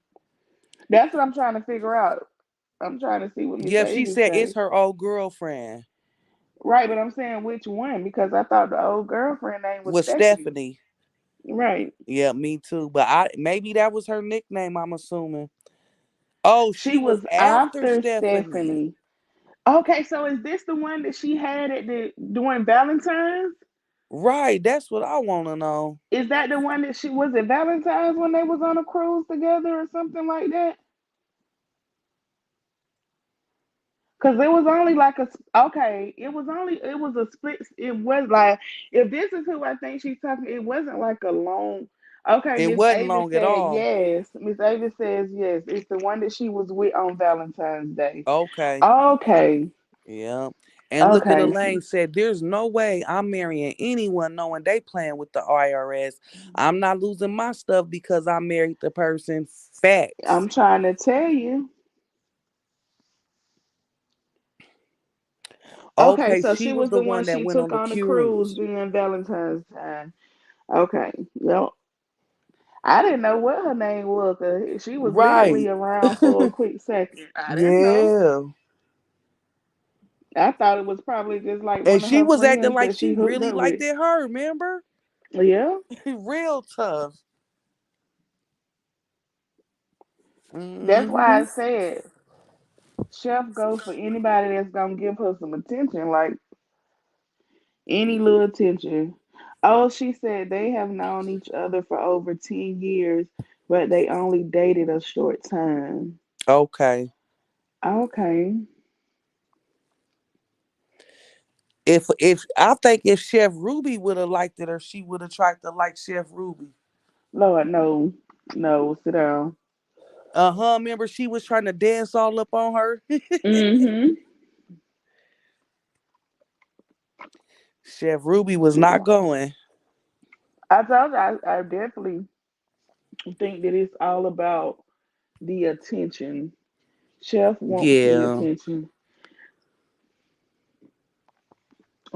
S2: That's what I'm trying to figure out. I'm trying to see what Miss
S1: Yeah, she
S2: Avis
S1: said it's
S2: say.
S1: her old girlfriend
S2: Right, but I'm saying which one because I thought the old girlfriend name was
S1: with
S2: Stephanie.
S1: Stephanie.
S2: Right.
S1: Yeah, me too. But I maybe that was her nickname, I'm assuming. Oh,
S2: She
S1: she was
S2: was
S1: after
S2: after
S1: Stephanie.
S2: Stephanie. Okay, so is this the one that she had at the during Valentine's?
S1: Right, that's what I want to know.
S2: Is that the one that she was at Valentine's when they was on a cruise together or something like that? Cause it was only like okay, it was a split. It was like if this is who I think she's talking, it wasn't like a long. Okay,
S1: It
S2: Miss
S1: wasn't
S2: Avis
S1: long at
S2: said
S1: all.
S2: yes. Miss Avis says yes. It's the one that she was with on Valentine's Day.
S1: Okay.
S2: Okay,
S1: Yeah. And look at
S2: okay.
S1: Elaine said, there's no way I'm marrying anyone knowing they playing with the IRS. I'm not losing my stuff because I married the person. Facts.
S2: I'm trying to tell you. Okay,
S1: Okay,
S2: so
S1: she
S2: she
S1: was
S2: was
S1: the
S2: the one
S1: one that
S2: she
S1: went
S2: took
S1: on the
S2: on the cruise
S1: cruise.
S2: during Valentine's time. Okay, well, I didn't know what her name was. 'Cause she was literally
S1: Right.
S2: around for a quick second. I didn't know.
S1: Yeah.
S2: I thought it was probably just like
S1: And
S2: one of
S1: she
S2: her
S1: was acting
S2: friends
S1: like
S2: that
S1: she
S2: she hooked
S1: really
S2: up
S1: liked
S2: with.
S1: it her, remember?
S2: Yeah,
S1: Real tough.
S2: that's why
S1: Hmm.
S2: I said Chef go for anybody that's gonna give her some attention, like any little attention. Oh, she said they have known each other for over 10 years, but they only dated a short time.
S1: Okay.
S2: Okay,
S1: If I think if Chef Ruby would have liked it or she would have tried to like Chef Ruby.
S2: Lord, no, no, sit down.
S1: Uh-huh. Remember she was trying to dance all up on her?
S2: Mm-hmm.
S1: Chef Ruby was not going.
S2: I told you, I definitely think that it's all about the attention. Chef wants the
S1: Yeah.
S2: attention.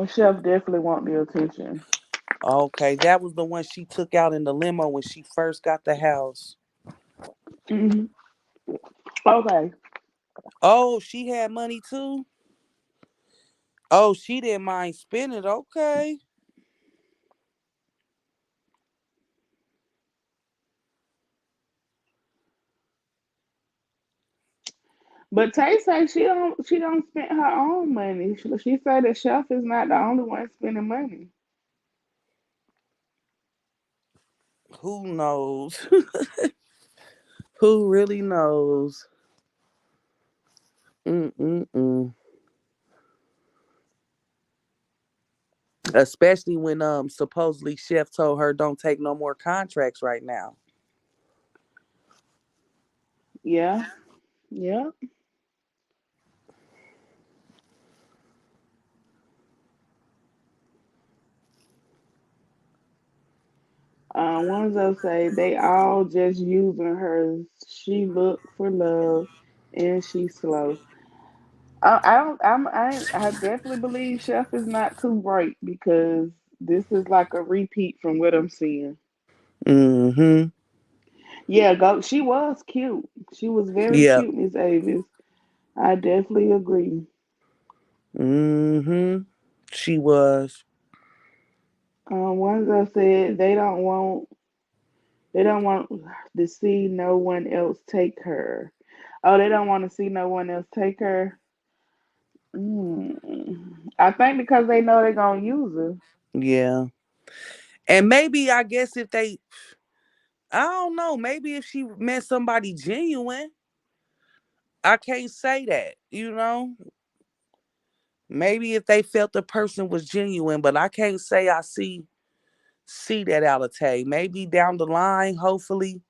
S2: Chef definitely want the attention.
S1: Okay. That was the one she took out in the limo when she first got the house.
S2: Hmm. Okay,
S1: Oh, she had money too? Oh, she didn't mind spending. Okay.
S2: but Tay say she don't spend her own money. She say that Chef is not the only one spending money.
S1: Who knows? Who really knows? Mm-mm-mm. Especially when supposedly Chef told her don't take no more contracts right now.
S2: Yeah, yeah. Ones that say they all just using her. She look for love, and she's slow. I don't. I definitely believe Chef is not too bright because this is like a repeat from what I'm seeing.
S1: Mm-hmm.
S2: Yeah, go. She was cute. She was very
S1: Yep.
S2: cute, Miss Avis. I definitely agree.
S1: Mm-hmm. She was.
S2: Ones that said they don't want to see no one else take her. Oh, they don't want to see no one else take her. I think because they know they're gonna use her.
S1: Yeah. And maybe I guess if they I don't know, maybe if she met somebody genuine, I can't say that, you know? Maybe if they felt the person was genuine, but I can't say I see that out of Tay. Maybe down the line, hopefully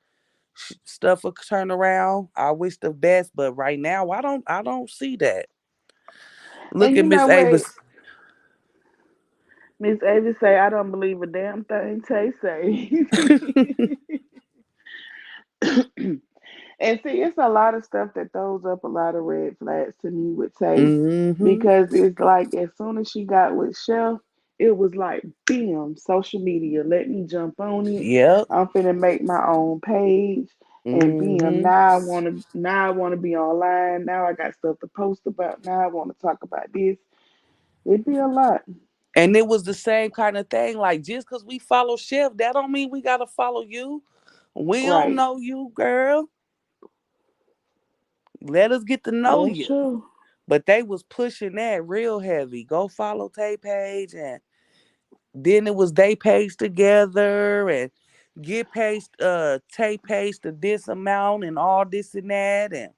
S1: stuff will turn around. I wish the best, but right now I don't see that.
S2: And
S1: Look
S2: you
S1: at Miss
S2: know what,
S1: Avis.
S2: Miss Avis say, I don't believe a damn thing Tay say. And see, it's a lot of stuff that throws up a lot of red flags to me with Tay
S1: Mm-hmm.
S2: because it's like as soon as she got with Chef, it was like, bam, social media, let me jump on it.
S1: Yep.
S2: I'm finna make my own page. And
S1: Mm-hmm.
S2: now I wanna be online. Now I got stuff to post about. Now I wanna talk about this. It'd be a lot.
S1: And it was the same kind of thing. Like just cause we follow Chef, that don't mean we gotta follow you. We don't
S2: Right.
S1: know you, girl. Let us get to know
S2: That's
S1: you.
S2: true.
S1: But they was pushing that real heavy. Go follow Tay Page, and then it was they page together and get page Tay Page to this amount and all this and that. And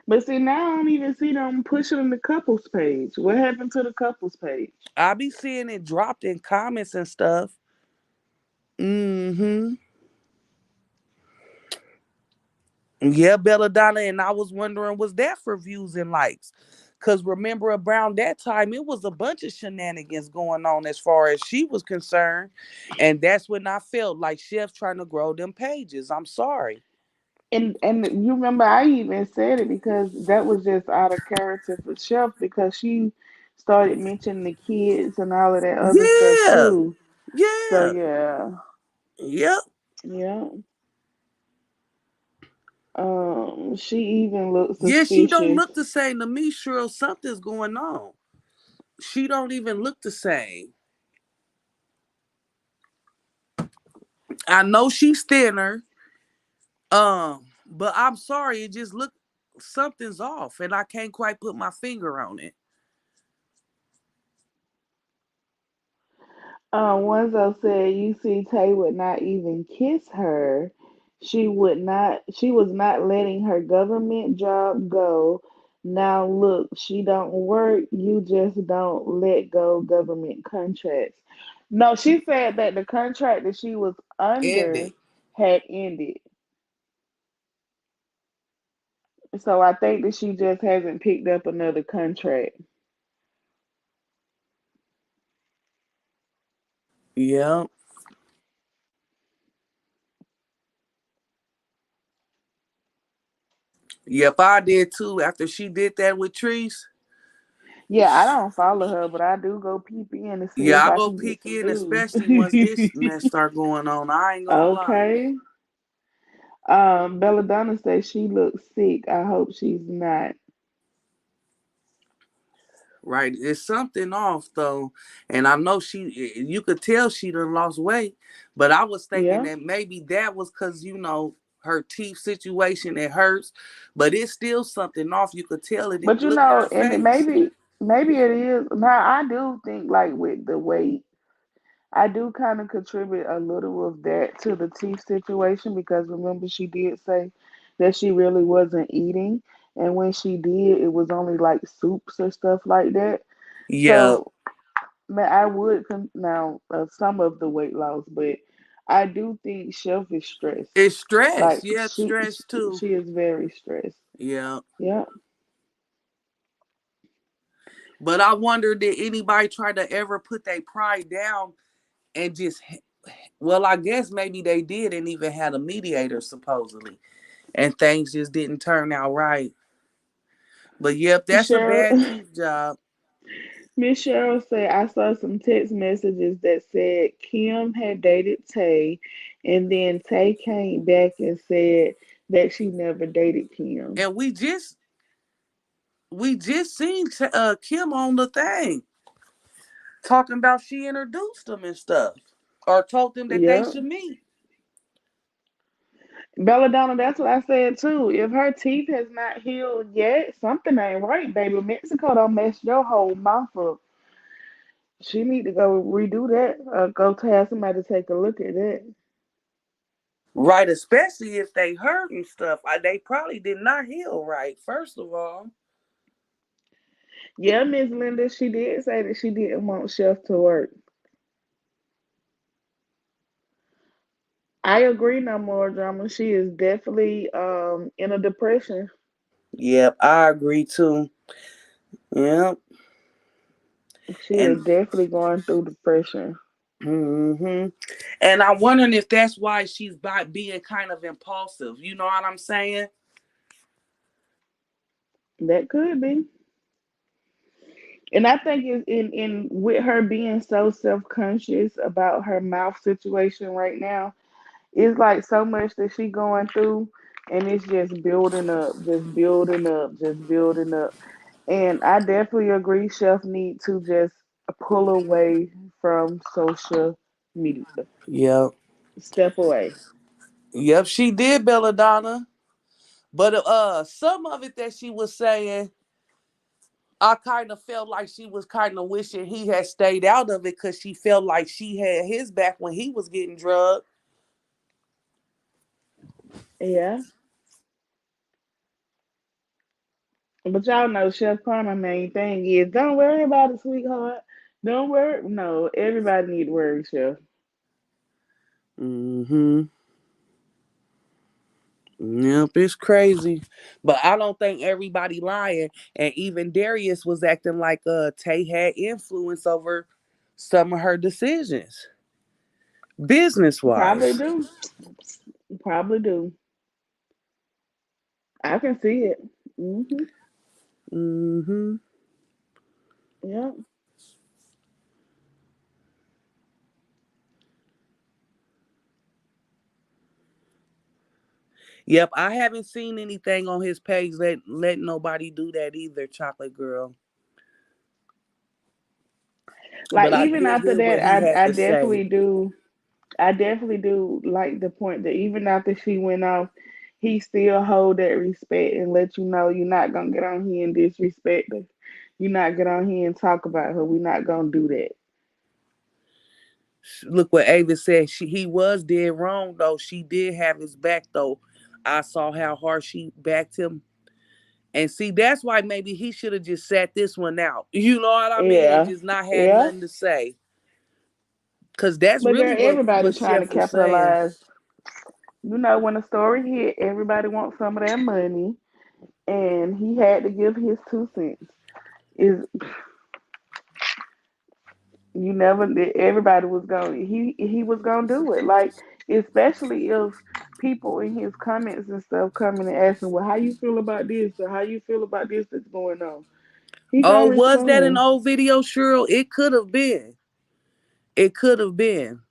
S2: But see, now I don't even see them pushing the couples page. What happened to the couples page?
S1: I be seeing it dropped in comments and stuff. Mm-hmm. Yeah, Belladonna, and I was wondering, was that for views and likes? Cause remember around that time it was a bunch of shenanigans going on as far as she was concerned. And that's when I felt like Chef trying to grow them pages. I'm sorry.
S2: And you remember I even said it because that was just out of character for Chef because she started mentioning the kids and all of that other stuff
S1: Yeah.
S2: too. So
S1: Yeah.
S2: yeah,
S1: Yep.
S2: yeah. She even looked
S1: Yeah, she don't
S2: suspicious.
S1: look the same to me, Cheryl. Something's going on. She don't even look the same. I know she's thinner. But I'm sorry, it just look something's off, and I can't quite put my finger on it.
S2: Wenzel said you see Tay would not even kiss her. She was not letting her government job go. Now look, she don't work, you just don't let go government contracts. No, she said that the contract that she was under
S1: Ended.
S2: had ended. So I think that she just hasn't picked up another contract.
S1: Yeah. Yep, I did too. After she did that with Treese.
S2: Yeah, I don't follow her, but I do go peep in to see
S1: Yeah,
S2: if
S1: I
S2: I
S1: go
S2: can get
S1: peek
S2: some
S1: in,
S2: news.
S1: especially once this mess start going on. I ain't gonna lie.
S2: Okay. Belladonna says she looks sick. I hope she's not.
S1: Right. It's something off though. And I know you could tell she done lost weight, but I was thinking
S2: Yeah.
S1: that maybe that was because, her teeth situation, it hurts, but it's still something off. You could tell it.
S2: But
S1: Look at her
S2: and
S1: face.
S2: maybe it is. Now I do think like with the weight, I do kind of contribute a little of that to the teeth situation because remember she did say that she really wasn't eating, and when she did, it was only like soups or stuff like that.
S1: Yeah.
S2: So man, I would now some of the weight loss, but I do think Chef is stressed.
S1: It's stress.
S2: Like
S1: Yeah, it's stress too.
S2: she is very stressed.
S1: Yeah.
S2: Yeah.
S1: But I wonder, did anybody try to ever put their pride down and just, well, I guess maybe they did and even had a mediator supposedly, and things just didn't turn out right. But yep, that's a
S2: Cheryl
S1: bad teeth job.
S2: Miss Cheryl said I saw some text messages that said Kim had dated Tay and then Tay came back and said that she never dated Kim.
S1: And we just seen Kim on the thing talking about she introduced them and stuff, or told them that they
S2: Yeah.
S1: should meet.
S2: Belladonna, that's what I said too. If her teeth has not healed yet, something ain't right, baby. Mexico don't mess your whole mouth up. She need to go redo that. Go to have somebody take a look at that.
S1: Right, especially if they hurt and stuff. They probably did not heal right, first of all.
S2: Yeah, Miss Linda, she did say that she didn't want Chef to work. I agree, no more drama. She is definitely in a depression.
S1: Yep, I agree too. Yep.
S2: She
S1: And
S2: is definitely going through depression.
S1: hmm and I'm wondering if that's why she's by being kind of impulsive. You know what I'm saying?
S2: That could be. And I think it's in with her being so self conscious about her mouth situation right now. It's like so much that she going through, and it's just building up, just building up, just building up. And I definitely agree, Chef need to just pull away from social media.
S1: Yep.
S2: Step away.
S1: Yep, she did, Belladonna. But some of it that she was saying, I kind of felt like she was kind of wishing he had stayed out of it because she felt like she had his back when he was getting drugged.
S2: Yeah. But y'all know Chef Karma main thing is don't worry about it, sweetheart. Don't worry. No, everybody need to worry, Chef.
S1: Mm-hmm. Yep, it's crazy. But I don't think everybody lying. And even Darius was acting like Tay had influence over some of her decisions, business
S2: Probably
S1: wise.
S2: do. Probably do. I can see it.
S1: Mm-hmm.
S2: Yep.
S1: Yep, I haven't seen anything on his page that let nobody do that either, Chocolate Girl.
S2: Like
S1: But I
S2: even
S1: did
S2: after
S1: hear what
S2: that,
S1: he had
S2: I
S1: to say.
S2: definitely do. I definitely do like the point that even after she went off, he still hold that respect and let you know you're not gonna get on here and disrespect her. You're not get on here and talk about her. We're not gonna do that.
S1: Look what Ava said. He was dead wrong though. She did have his back though. I saw how hard she backed him. And see, that's why maybe he should have just sat this one out. You know what I mean? And
S2: Yeah,
S1: just not had
S2: yeah.
S1: nothing to say. Cause that's
S2: But
S1: really
S2: girl, everybody
S1: what
S2: trying to
S1: Chef was saying.
S2: capitalize. You know, when the story hit, everybody wants some of that money, and he had to give his 2 cents. Is you never everybody was going he was gonna do it, like especially if people in his comments and stuff coming and asking, well, how you feel about this or how you feel about this that's going on, he
S1: Oh,
S2: gonna
S1: was that an
S2: respond.
S1: old video, Cheryl? It could have been. It could have been.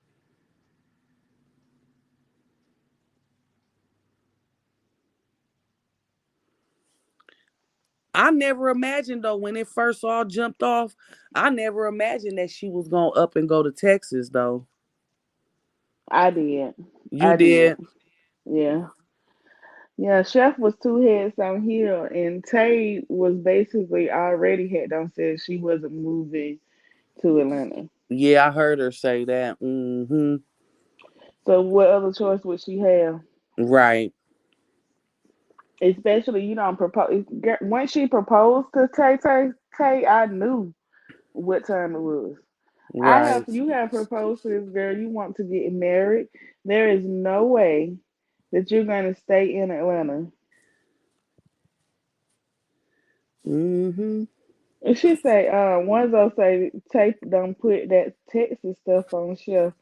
S1: I never imagined though when it first all jumped off. I never imagined that she was gonna up and go to Texas though.
S2: I did.
S1: You
S2: I did.
S1: did.
S2: Yeah. Yeah, Chef was two heads on here, and Tay was basically already had done said she wasn't moving to Atlanta.
S1: Yeah, I heard her say that. Mm-hmm.
S2: So what other choice would she have?
S1: Right.
S2: Especially you don't propose. Once she proposed to Tay, I knew what time it was. I have
S1: Right.
S2: you have proposed to this girl. You want to get married. There is no way that you're gonna stay in Atlanta.
S1: Mm-hmm.
S2: And she say, Onezo say Tay don't put that Texas stuff on shelf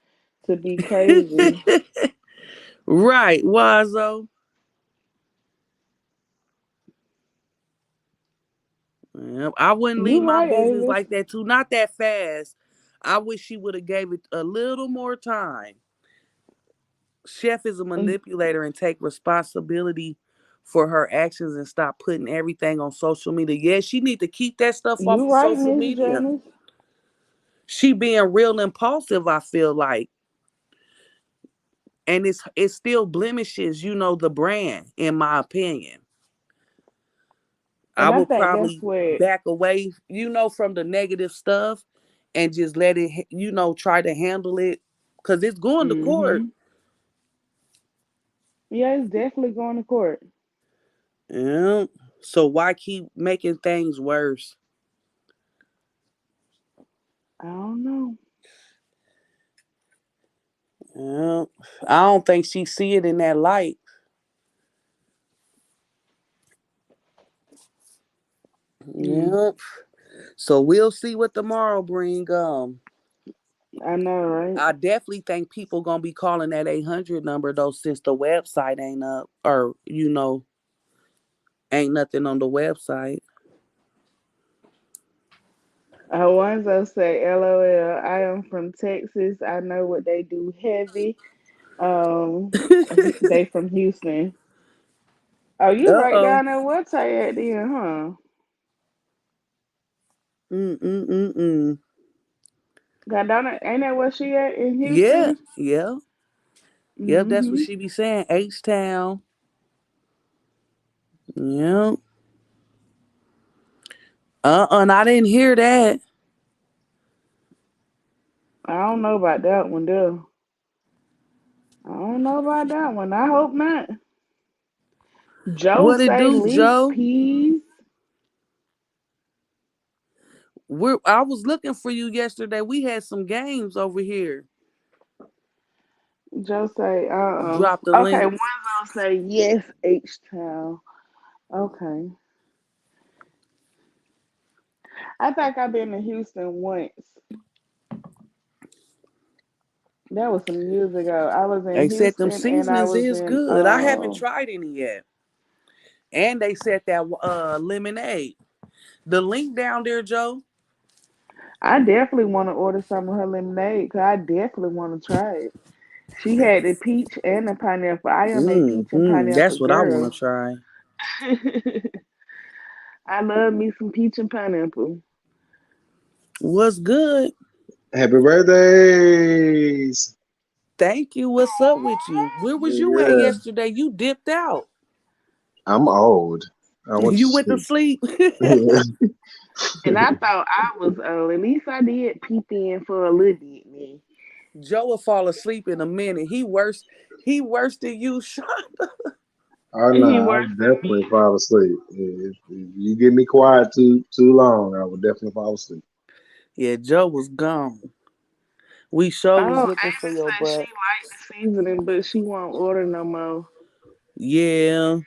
S2: to be crazy.
S1: Right, Wazo. Yep. I wouldn't leave
S2: You
S1: my
S2: right,
S1: business
S2: Avis.
S1: like that too. Not that fast. I wish she would have gave it a little more time. Chef is a manipulator and take responsibility for her actions and stop putting everything on social media. Yeah, she need to keep that stuff off
S2: You
S1: of
S2: right,
S1: social
S2: Miss
S1: media.
S2: Janice.
S1: She being real impulsive, I feel like. And it still blemishes, the brand, in my opinion. I
S2: And I
S1: would
S2: think that's
S1: probably
S2: what.
S1: back away, from the negative stuff and just let it, try to handle it because it's going to court.
S2: Mm-hmm. Yeah, it's definitely going to court.
S1: Yeah. So why keep making things worse?
S2: I don't know.
S1: Yeah. I don't think she see it in that light.
S2: Mm,
S1: Yeah. So we'll see what tomorrow bring.
S2: I know, right?
S1: I definitely think people gonna be calling that 800 number though, since the website ain't up, or ain't nothing on the website.
S2: Onezo say, LOL, I am from Texas. I know what they do heavy. They from Houston. Oh, you right
S1: Uh-oh.
S2: down there where Tay at then, huh?
S1: Mm-mm-mm-mm.
S2: God down there, ain't that where she at in
S1: Yeah,
S2: Houston?
S1: yeah. Yep, that's what
S2: Mm-hmm.
S1: she be saying. H-Town. Yep. And I didn't hear that.
S2: I don't know about that one, though. I don't know about that one. I hope not. Joe
S1: What it
S2: say
S1: do,
S2: link
S1: Joe?
S2: peas.
S1: I was looking for you yesterday. We had some games over here.
S2: Joe say,
S1: Drop the
S2: Okay,
S1: link.
S2: one gonna say yes, H Town. Okay. I think I've been to Houston once. That was some years ago. I was in
S1: They said them
S2: Houston and I
S1: seasonings
S2: was
S1: is
S2: in
S1: good. I haven't tried any yet. And they said that lemonade. The link down there, Joe.
S2: I definitely want to order some of her lemonade because I definitely want to try it. She had the peach and the pineapple. I am a peach and pineapple
S1: That's what I want
S2: girl.
S1: to try.
S2: I love me some peach and pineapple.
S1: What's good?
S3: Happy birthdays!
S1: Thank you. What's up with you? Where was you at
S3: Yeah,
S1: yesterday? You dipped out.
S3: I'm old. I went to
S1: You went to
S3: sleep.
S1: sleep.
S2: And I thought I was old. At least I did peep in for a little bit, man.
S1: Joe will fall asleep in a minute. He worse than you, Sean.
S3: Oh no,
S2: He
S3: I
S2: worse
S3: would
S2: than
S3: definitely fall asleep. If you get me quiet too long, I would definitely fall asleep.
S1: Yeah, Joe was gone. We sure was
S2: Oh,
S1: looking for
S2: Amy
S1: your
S2: said she
S1: butt.
S2: liked the seasoning, but she won't order no more.
S1: Yeah.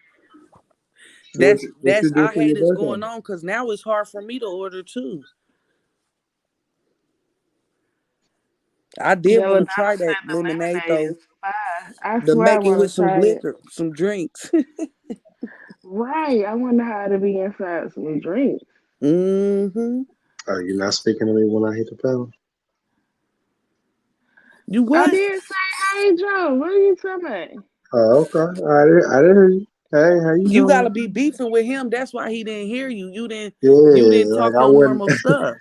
S3: So what
S1: That's
S3: what you
S1: that's
S3: do
S1: I
S3: for
S1: hate
S3: your
S1: it's
S3: birthday?
S1: going on because now it's hard for me to order too. I did want
S2: Belladonna
S1: to try that
S2: said
S1: lemonade
S2: the lemonade
S1: though.
S2: is fire. I
S1: The
S2: swear I
S1: make it
S2: want
S1: with
S2: to
S1: some
S2: try it.
S1: liquor, some drinks.
S2: Right. I wonder how to be inside some drink.
S1: Mm-hmm.
S3: Oh, you're not speaking to me when I hit the panel.
S1: You
S2: I
S1: what?
S2: did say, hey, Joe, what are you talking about?
S3: Oh, okay. I didn't hear you. Hey, how you
S1: You gotta
S3: doing?
S1: be beefing with him. That's why he didn't hear you. You didn't
S3: Yeah, like
S1: talk
S3: I
S1: your
S3: wasn't.
S1: normal stuff.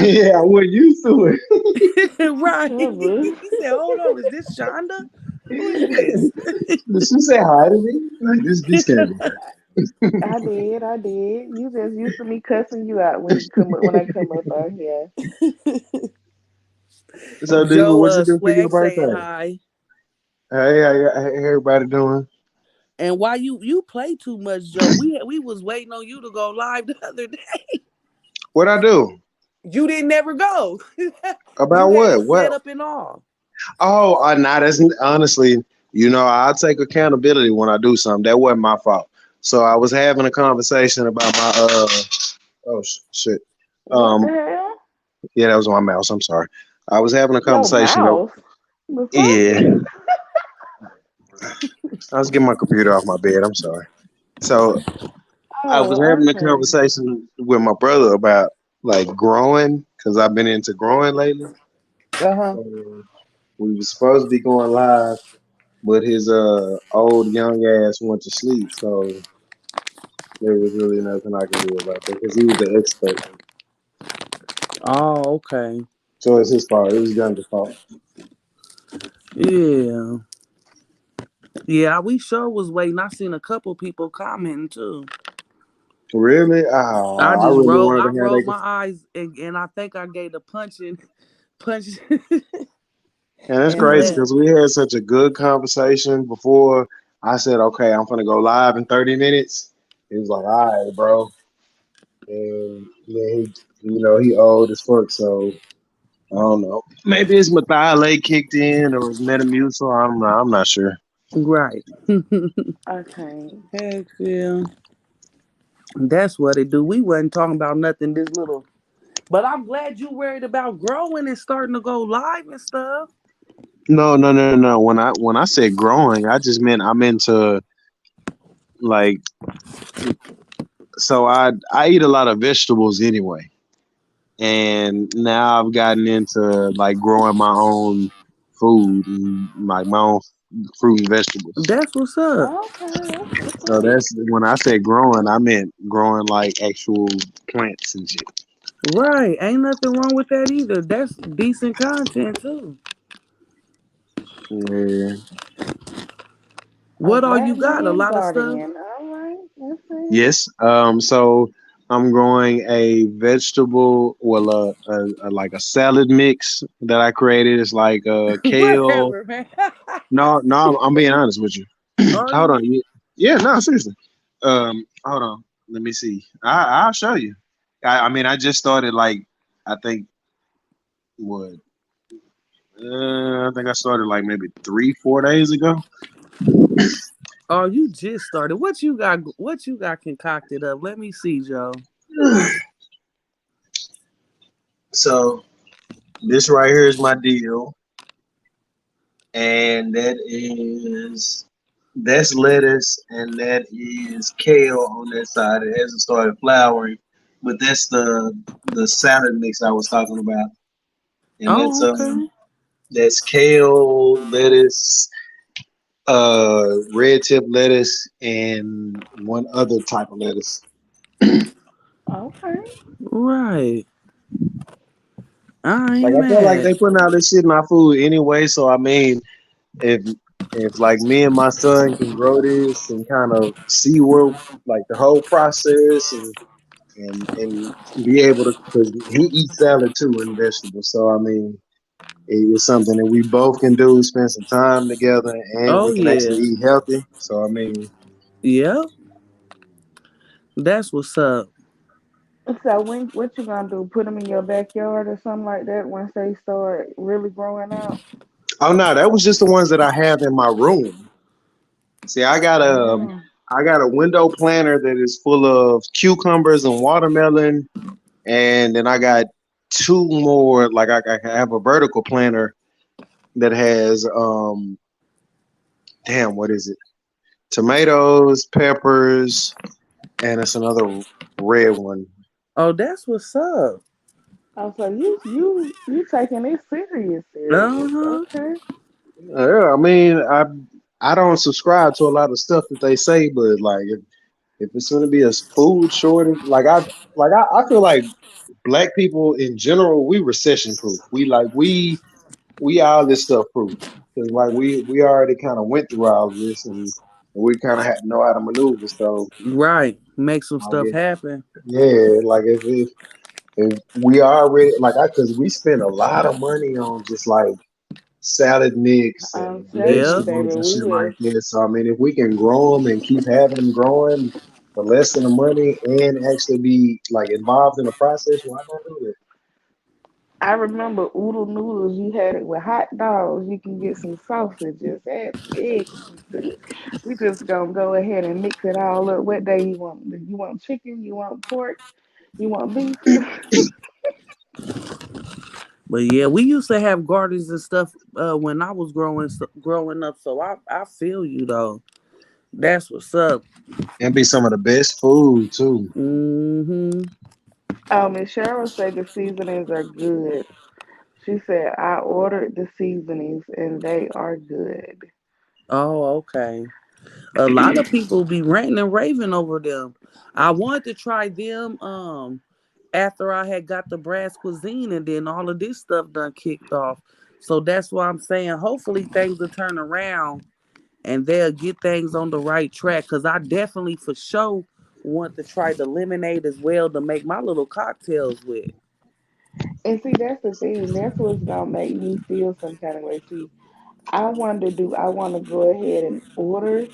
S3: Yeah, I wasn't used to
S1: Right.
S2: Trouble.
S1: He said, hold on, is this Shonda? Who is this?
S3: Did she say hi to me? Like this can't be her.
S2: I did. You just used to me cussing you out when you come up when I come up out here.
S3: So, Diva,
S1: Joe
S3: what you do for your
S1: Swag saying
S3: birthday?
S1: hi.
S3: Hey, how everybody doing?
S1: And why you play too much, Joe? We was waiting on you to go live the other day.
S3: What I do?
S1: You didn't never go.
S3: About
S1: You had
S3: what?
S1: it
S3: What?
S1: set up and all.
S3: Oh, nah, that's honestly, I'll take accountability when I do something. That wasn't my fault. So I was having a conversation about my oh shit.
S2: What the
S3: Um,
S2: hell?
S3: yeah, that was my mouse. I'm sorry. I was having a
S2: Your
S3: conversation.
S2: mouth? The fuck?
S3: Yeah, I was getting my computer off my bed. I'm sorry. So I was
S2: Oh,
S3: having a
S2: okay.
S3: conversation with my brother about like growing because I've been into growing lately.
S1: Uh-huh.
S3: And we were supposed to be going live, but his old young ass went to sleep, so there was really nothing I can do about that because he was the expert.
S1: Oh, okay.
S3: So it's his fault. It was Young's fault.
S1: Yeah. Yeah, we sure was waiting. I seen a couple people commenting too.
S3: Really?
S1: I
S3: Oh, I
S1: just
S3: really
S1: rolled
S3: wanted
S1: I
S3: to have
S1: rolled
S3: that.
S1: my eyes and I think I gave the punch
S3: And it's
S1: and
S3: crazy
S2: Hmm.
S1: left.
S3: because we had such a good conversation before I said, okay, I'm gonna go live in 30 minutes. He was like, all right, bro. And then he old as fuck, so I don't know. Maybe his methylate kicked in or his Metamucil. I'm not sure.
S1: Right.
S2: Okay.
S1: Heck yeah. That's what it do. We wasn't talking about nothing this little. But I'm glad you worried about growing and starting to go live and stuff.
S3: No, no, no, no. When I said growing, I just meant I'm into like I eat a lot of vegetables anyway, and now I've gotten into like growing my own food and like my own. fruit and vegetables.
S1: That's what's up.
S2: Okay, that's what's
S3: So
S2: up.
S3: that's when I said growing, I meant growing like actual plants and shit.
S1: Right. Ain't nothing wrong with that either. That's decent content too.
S3: Yeah.
S2: A
S1: What all you
S2: black
S1: got? A
S2: man
S1: lot of stuff?
S2: guardian. All right, that's it.
S3: Yes. So I'm growing a vegetable, well, like a salad mix that I created. It's like kale.
S1: Whatever, man.
S3: No, no, I'm being honest with you.
S1: Are
S3: Hold
S1: you?
S3: on. Yeah, no, seriously. Hold on. Let me see. I'll show you. I mean, I just started like I think what I think I started like maybe 3, 4 days ago.
S1: Oh, you just started. What you got? What you got concocted up? Let me see, Joe.
S3: So this right here is my deal, and that's lettuce, and that is kale on that side. It hasn't started flowering, but that's the salad mix I was talking about, and
S1: Oh, okay.
S3: that's kale, lettuce, red tip lettuce, and one other type of lettuce.
S2: Okay.
S1: Right. I
S3: Like
S1: ain't
S3: I feel like
S1: mad.
S3: they putting out this shit in our food anyway, so I mean, if if like me and my son can grow this and kind of see where like the whole process and be able to, because he eats salad too and vegetables, so I mean it's something that we both can do, spend some time together, and
S1: Oh
S3: we can actually
S1: yeah.
S3: eat healthy. So I mean,
S1: Yep. That's what's up.
S2: So when what you gonna do? Put them in your backyard or something like that once they start really growing out?
S3: oh no, that was just the ones that I have in my room. See,
S2: Mm.
S3: I got a window planter that is full of cucumbers and watermelon, and then I got two more. Like I have a vertical planter that has damn, what is it? Tomatoes, peppers, and it's another red one.
S1: Oh, that's what's up.
S2: Oh, so you taking it serious,
S1: Uh
S2: serious?
S1: huh.
S2: Okay.
S3: Yeah, I mean, I don't subscribe to a lot of stuff that they say, but like if it's going to be a food shortage, I feel like black people in general, we recession proof. We all this stuff proof because like we already kind of went through all of this and we kind of had to know how to maneuver. So
S1: Right. Make some
S3: like
S1: stuff happen.
S3: yeah, like if we already like I because we spend a lot of money on just like salad mix
S2: I'm
S3: and
S2: telling you,
S1: Yep.
S3: vegetables
S2: baby,
S3: and
S2: we
S3: shit like
S2: have.
S3: this. So I mean, if we can grow them and keep having them growing for less than the money and actually be like involved in the process, why not do it?
S2: I remember oodle noodles. You had it with hot dogs. You can get some sausages, add some eggs. We just gonna go ahead and mix it all up. What day you want? You want chicken? You want pork? You want beef?
S1: But yeah, we used to have gardens and stuff when I was growing up. So I feel you though. That's what's up.
S3: And be some of the best food too.
S1: Mm-hmm.
S2: Miss Cheryl said the seasonings are good. She said I ordered the seasonings and they are good.
S1: Oh, okay. A lot of people be ranting and raving over them. I wanted to try them after I had got the brass cuisine and then all of this stuff done kicked off. So that's why I'm saying hopefully things will turn around and they'll get things on the right track. Cause I definitely for sure want to try the lemonade as well to make my little cocktails with.
S2: And see, that's the thing. That's what's gonna make me feel some kind of way. See, I want to go ahead and order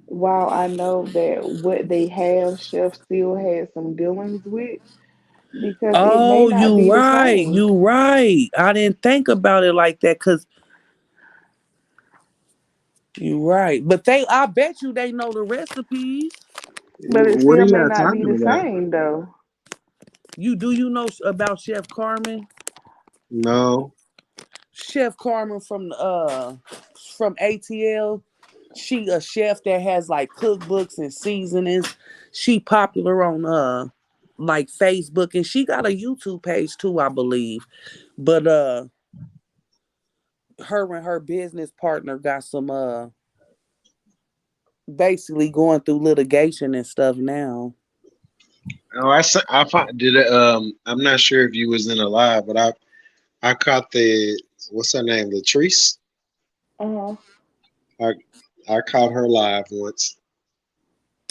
S2: while I know that what they have, Chef still has some dealings with because it may
S1: Oh,
S2: not
S1: you
S2: be the
S1: right.
S2: same.
S1: You right. I didn't think about it like that because you right. But I bet you they know the recipes.
S2: But it
S3: What are
S2: still may
S3: y'all
S2: not be
S3: talking
S2: the
S3: about?
S2: same though.
S1: You know about Chef Carmen?
S3: No.
S1: Chef Carmen from ATL. She a chef that has like cookbooks and seasonings. She popular on like Facebook and she got a YouTube page too, I believe. But her and her business partner got some basically going through litigation and stuff now.
S3: Oh, I find did it, I'm not sure if you was in a live, but I caught the what's her name, Latrice.
S2: Uh-huh.
S3: I I caught her live once.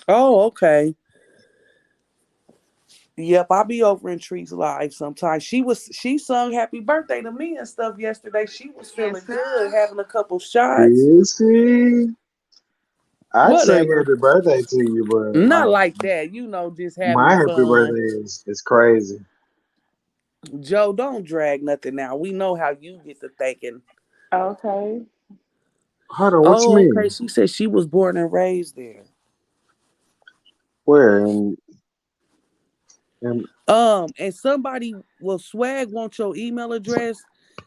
S1: Oh, okay. Yep, I'll be over in Tree's live sometimes. She sung happy birthday to me and stuff yesterday. She was
S2: Yes,
S1: feeling
S2: sir.
S1: good, having a couple shots.
S3: Is she? I'd sing
S1: Whatever.
S3: happy birthday to you, but
S1: Not
S3: like
S1: like that, just
S3: my
S1: having
S3: happy
S1: fun.
S3: birthday is crazy.
S1: Joe, don't drag nothing now. We know how you get to thinking.
S2: Okay.
S3: Hold on, what you
S1: Oh, okay.
S3: mean?
S1: She said she was born and raised there.
S3: Where? And
S1: And somebody will swag want your email address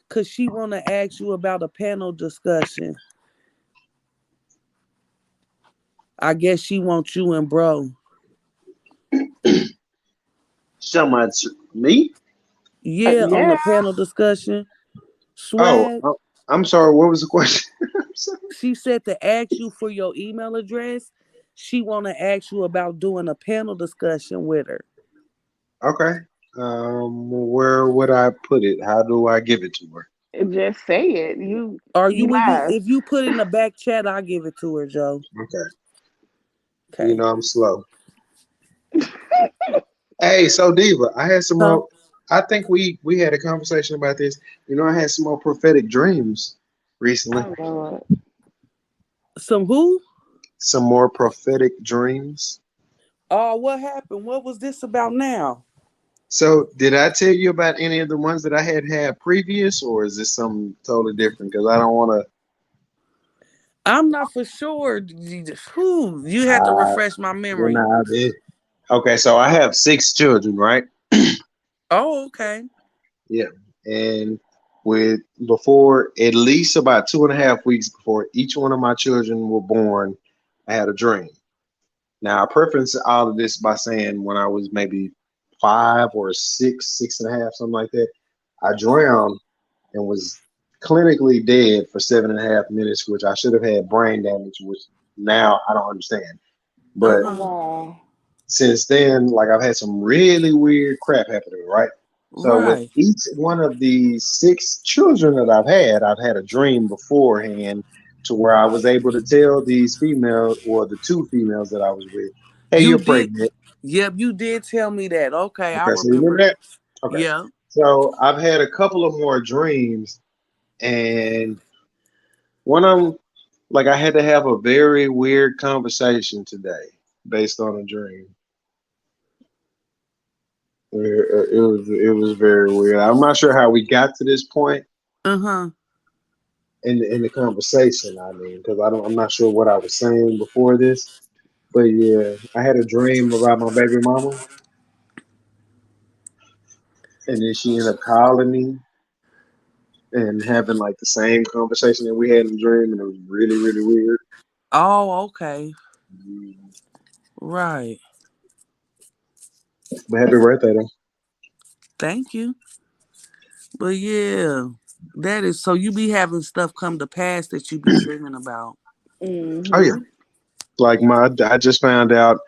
S1: because she want to ask you about a panel discussion. I guess she wants you and bro.
S3: so much me?
S1: Yeah, on
S2: Yeah.
S1: the panel discussion.
S3: Oh,
S1: Swag.
S3: I'm sorry. What was the question? I'm sorry.
S1: She said to ask you for your email address. She want to ask you about doing a panel discussion with her.
S3: Okay. Where would I put it? How do I give it to her?
S2: Just say it.
S1: Are
S2: You
S1: you
S2: live.
S1: if you put in the back chat, I'll give it to her, Joe.
S3: Okay. You
S1: Okay.
S3: know I'm slow. Hey, so Diva, I had some
S1: Huh?
S3: more. I think we had a conversation about this. You know, I had some more prophetic dreams recently.
S2: Oh Lord.
S1: Some who?
S3: Some more prophetic dreams.
S1: Oh, what happened? What was this about now?
S3: So, did I tell you about any of the ones that I had previous, or is this something totally different? Because I don't want
S1: I'm not for sure. Who? You
S3: to.
S1: had to refresh my
S3: Well,
S1: memory.
S3: nah, I did. Okay, so I have six children, right?
S1: Oh, okay.
S3: Yeah, and with before at least about 2.5 weeks before each one of my children were born, I had a dream. Now, I preference all of this by saying when I was maybe 5 or 6, 6.5, something like that, I drowned and was clinically dead for 7.5 minutes, which I should have had brain damage, which now I don't understand.
S1: Uh
S3: But
S2: Oh
S1: huh.
S2: wow.
S3: since then, like I've had some really weird crap happening, right? So with
S1: Right.
S3: each one of the six children that I've had a dream beforehand to where I was able to tell these females or the two females that I was with, hey,
S1: You
S3: you're
S1: did.
S3: pregnant.
S1: Yep, you did tell me that. Okay, I
S3: Okay, so you remember
S1: remember.
S3: that? Okay.
S1: Yeah.
S3: So I've had a couple of more dreams, and one of them, like I had to have a very weird conversation today based on a dream. It was very weird. I'm not sure how we got to this point
S1: Uh huh.
S3: in the conversation. I mean, because I'm not sure what I was saying before this, but yeah, I had a dream about my baby mama, and then she ended up calling me and having like the same conversation that we had in the dream, and it was really really weird.
S1: Oh, okay.
S3: Mm.
S1: Right.
S3: But happy birthday though.
S1: Thank you. But yeah, that is so you be having stuff come to pass that you be dreaming about.
S3: Oh yeah,
S2: Mm-hmm.
S3: like I just found out.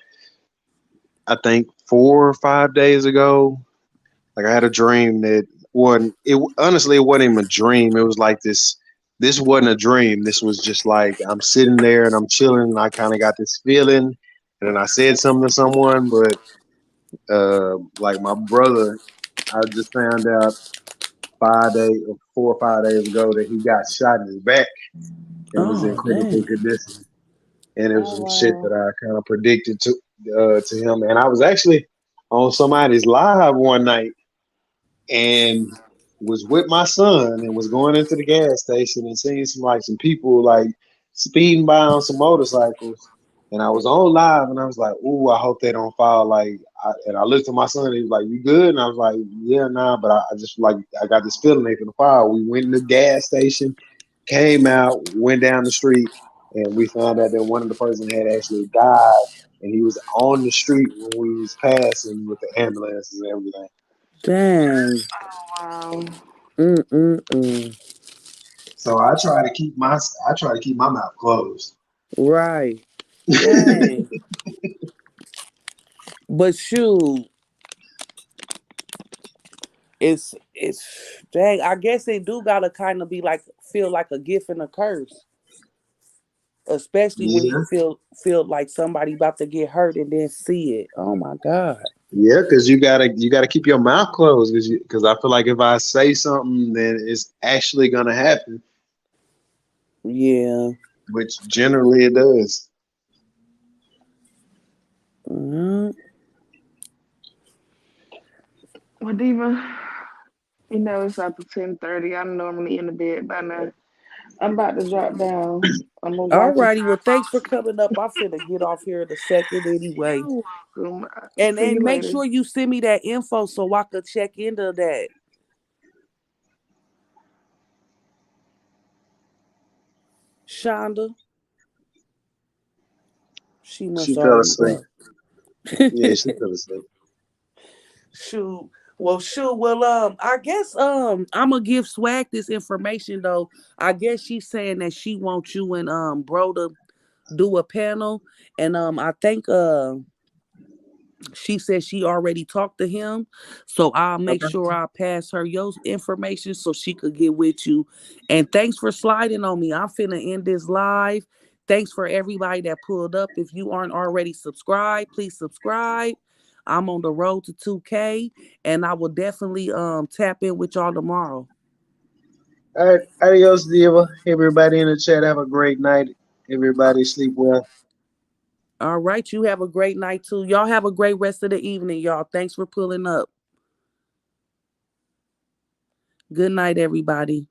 S3: I think 4 or 5 days ago. Like I had a dream that wasn't. It honestly it wasn't even a dream. It was like this. This wasn't a dream. This was just like I'm sitting there and I'm chilling. And I kind of got this feeling, and then I said something to someone. But like my brother, I just found out 5 days or 4 or 5 days ago that he got shot in his back and was in
S1: Oh,
S3: critical
S1: dang.
S3: condition. And it was
S2: Oh
S3: some shit
S2: wow.
S3: that I kind of predicted to him. And I was actually on somebody's live one night and was with my son and was going into the gas station and seeing some people like speeding by on some motorcycles. And I was on live and I was like, "Ooh, I hope they don't fall." And I looked at my son. And he was like, "You good?" And I was like, "Yeah, nah." But I just like I got this feeling they finna fall. We went in the gas station, came out, went down the street, and we found out that one of the person had actually died, and he was on the street when we was passing with the ambulances and everything.
S1: Dang.
S2: Wow.
S1: Mm-mm-mm.
S3: So I try to keep my mouth closed.
S1: Right. Dang. But shoot, it's dang. I guess it do gotta kind of be like feel like a gift and a curse, especially when you
S3: Yeah,
S1: feel like somebody about to get hurt and then see it. Oh my god.
S3: yeah, because you gotta keep your mouth closed because I feel like if I say something, then it's actually gonna happen,
S1: Yeah.
S3: which generally it does.
S1: Mhm.
S2: Well, Diva, it's after 10:30. I'm normally in the bed by now. I'm about to drop down. I'm gonna watch until
S1: Alrighty. Well,
S2: I
S1: thanks for
S2: fall asleep.
S1: coming up. I'm finna get off here in a second anyway.
S2: You're welcome. See
S1: And
S2: you
S1: make
S2: later.
S1: sure you send me that info so I could check into that. Shonda, she
S3: She
S1: must
S3: fell
S1: already
S3: asleep.
S1: go.
S3: Yeah, she fell asleep.
S1: Shoot. Well, shoot. Well, I guess I'm gonna give Swag this information though. I guess she's saying that she wants you and bro to do a panel, and I think she said she already talked to him, so I'll make
S3: Okay.
S1: sure I pass her your information so she could get with you. And thanks for sliding on me. I'm finna end this live. Thanks for everybody that pulled up. If you aren't already subscribed, please subscribe. I'm on the road to 2K, and I will definitely tap in with y'all tomorrow.
S3: All right, adios, Diva. Everybody in the chat, have a great night. Everybody sleep well.
S1: All right, you have a great night too. Y'all have a great rest of the evening, y'all. Thanks for pulling up. Good night, everybody.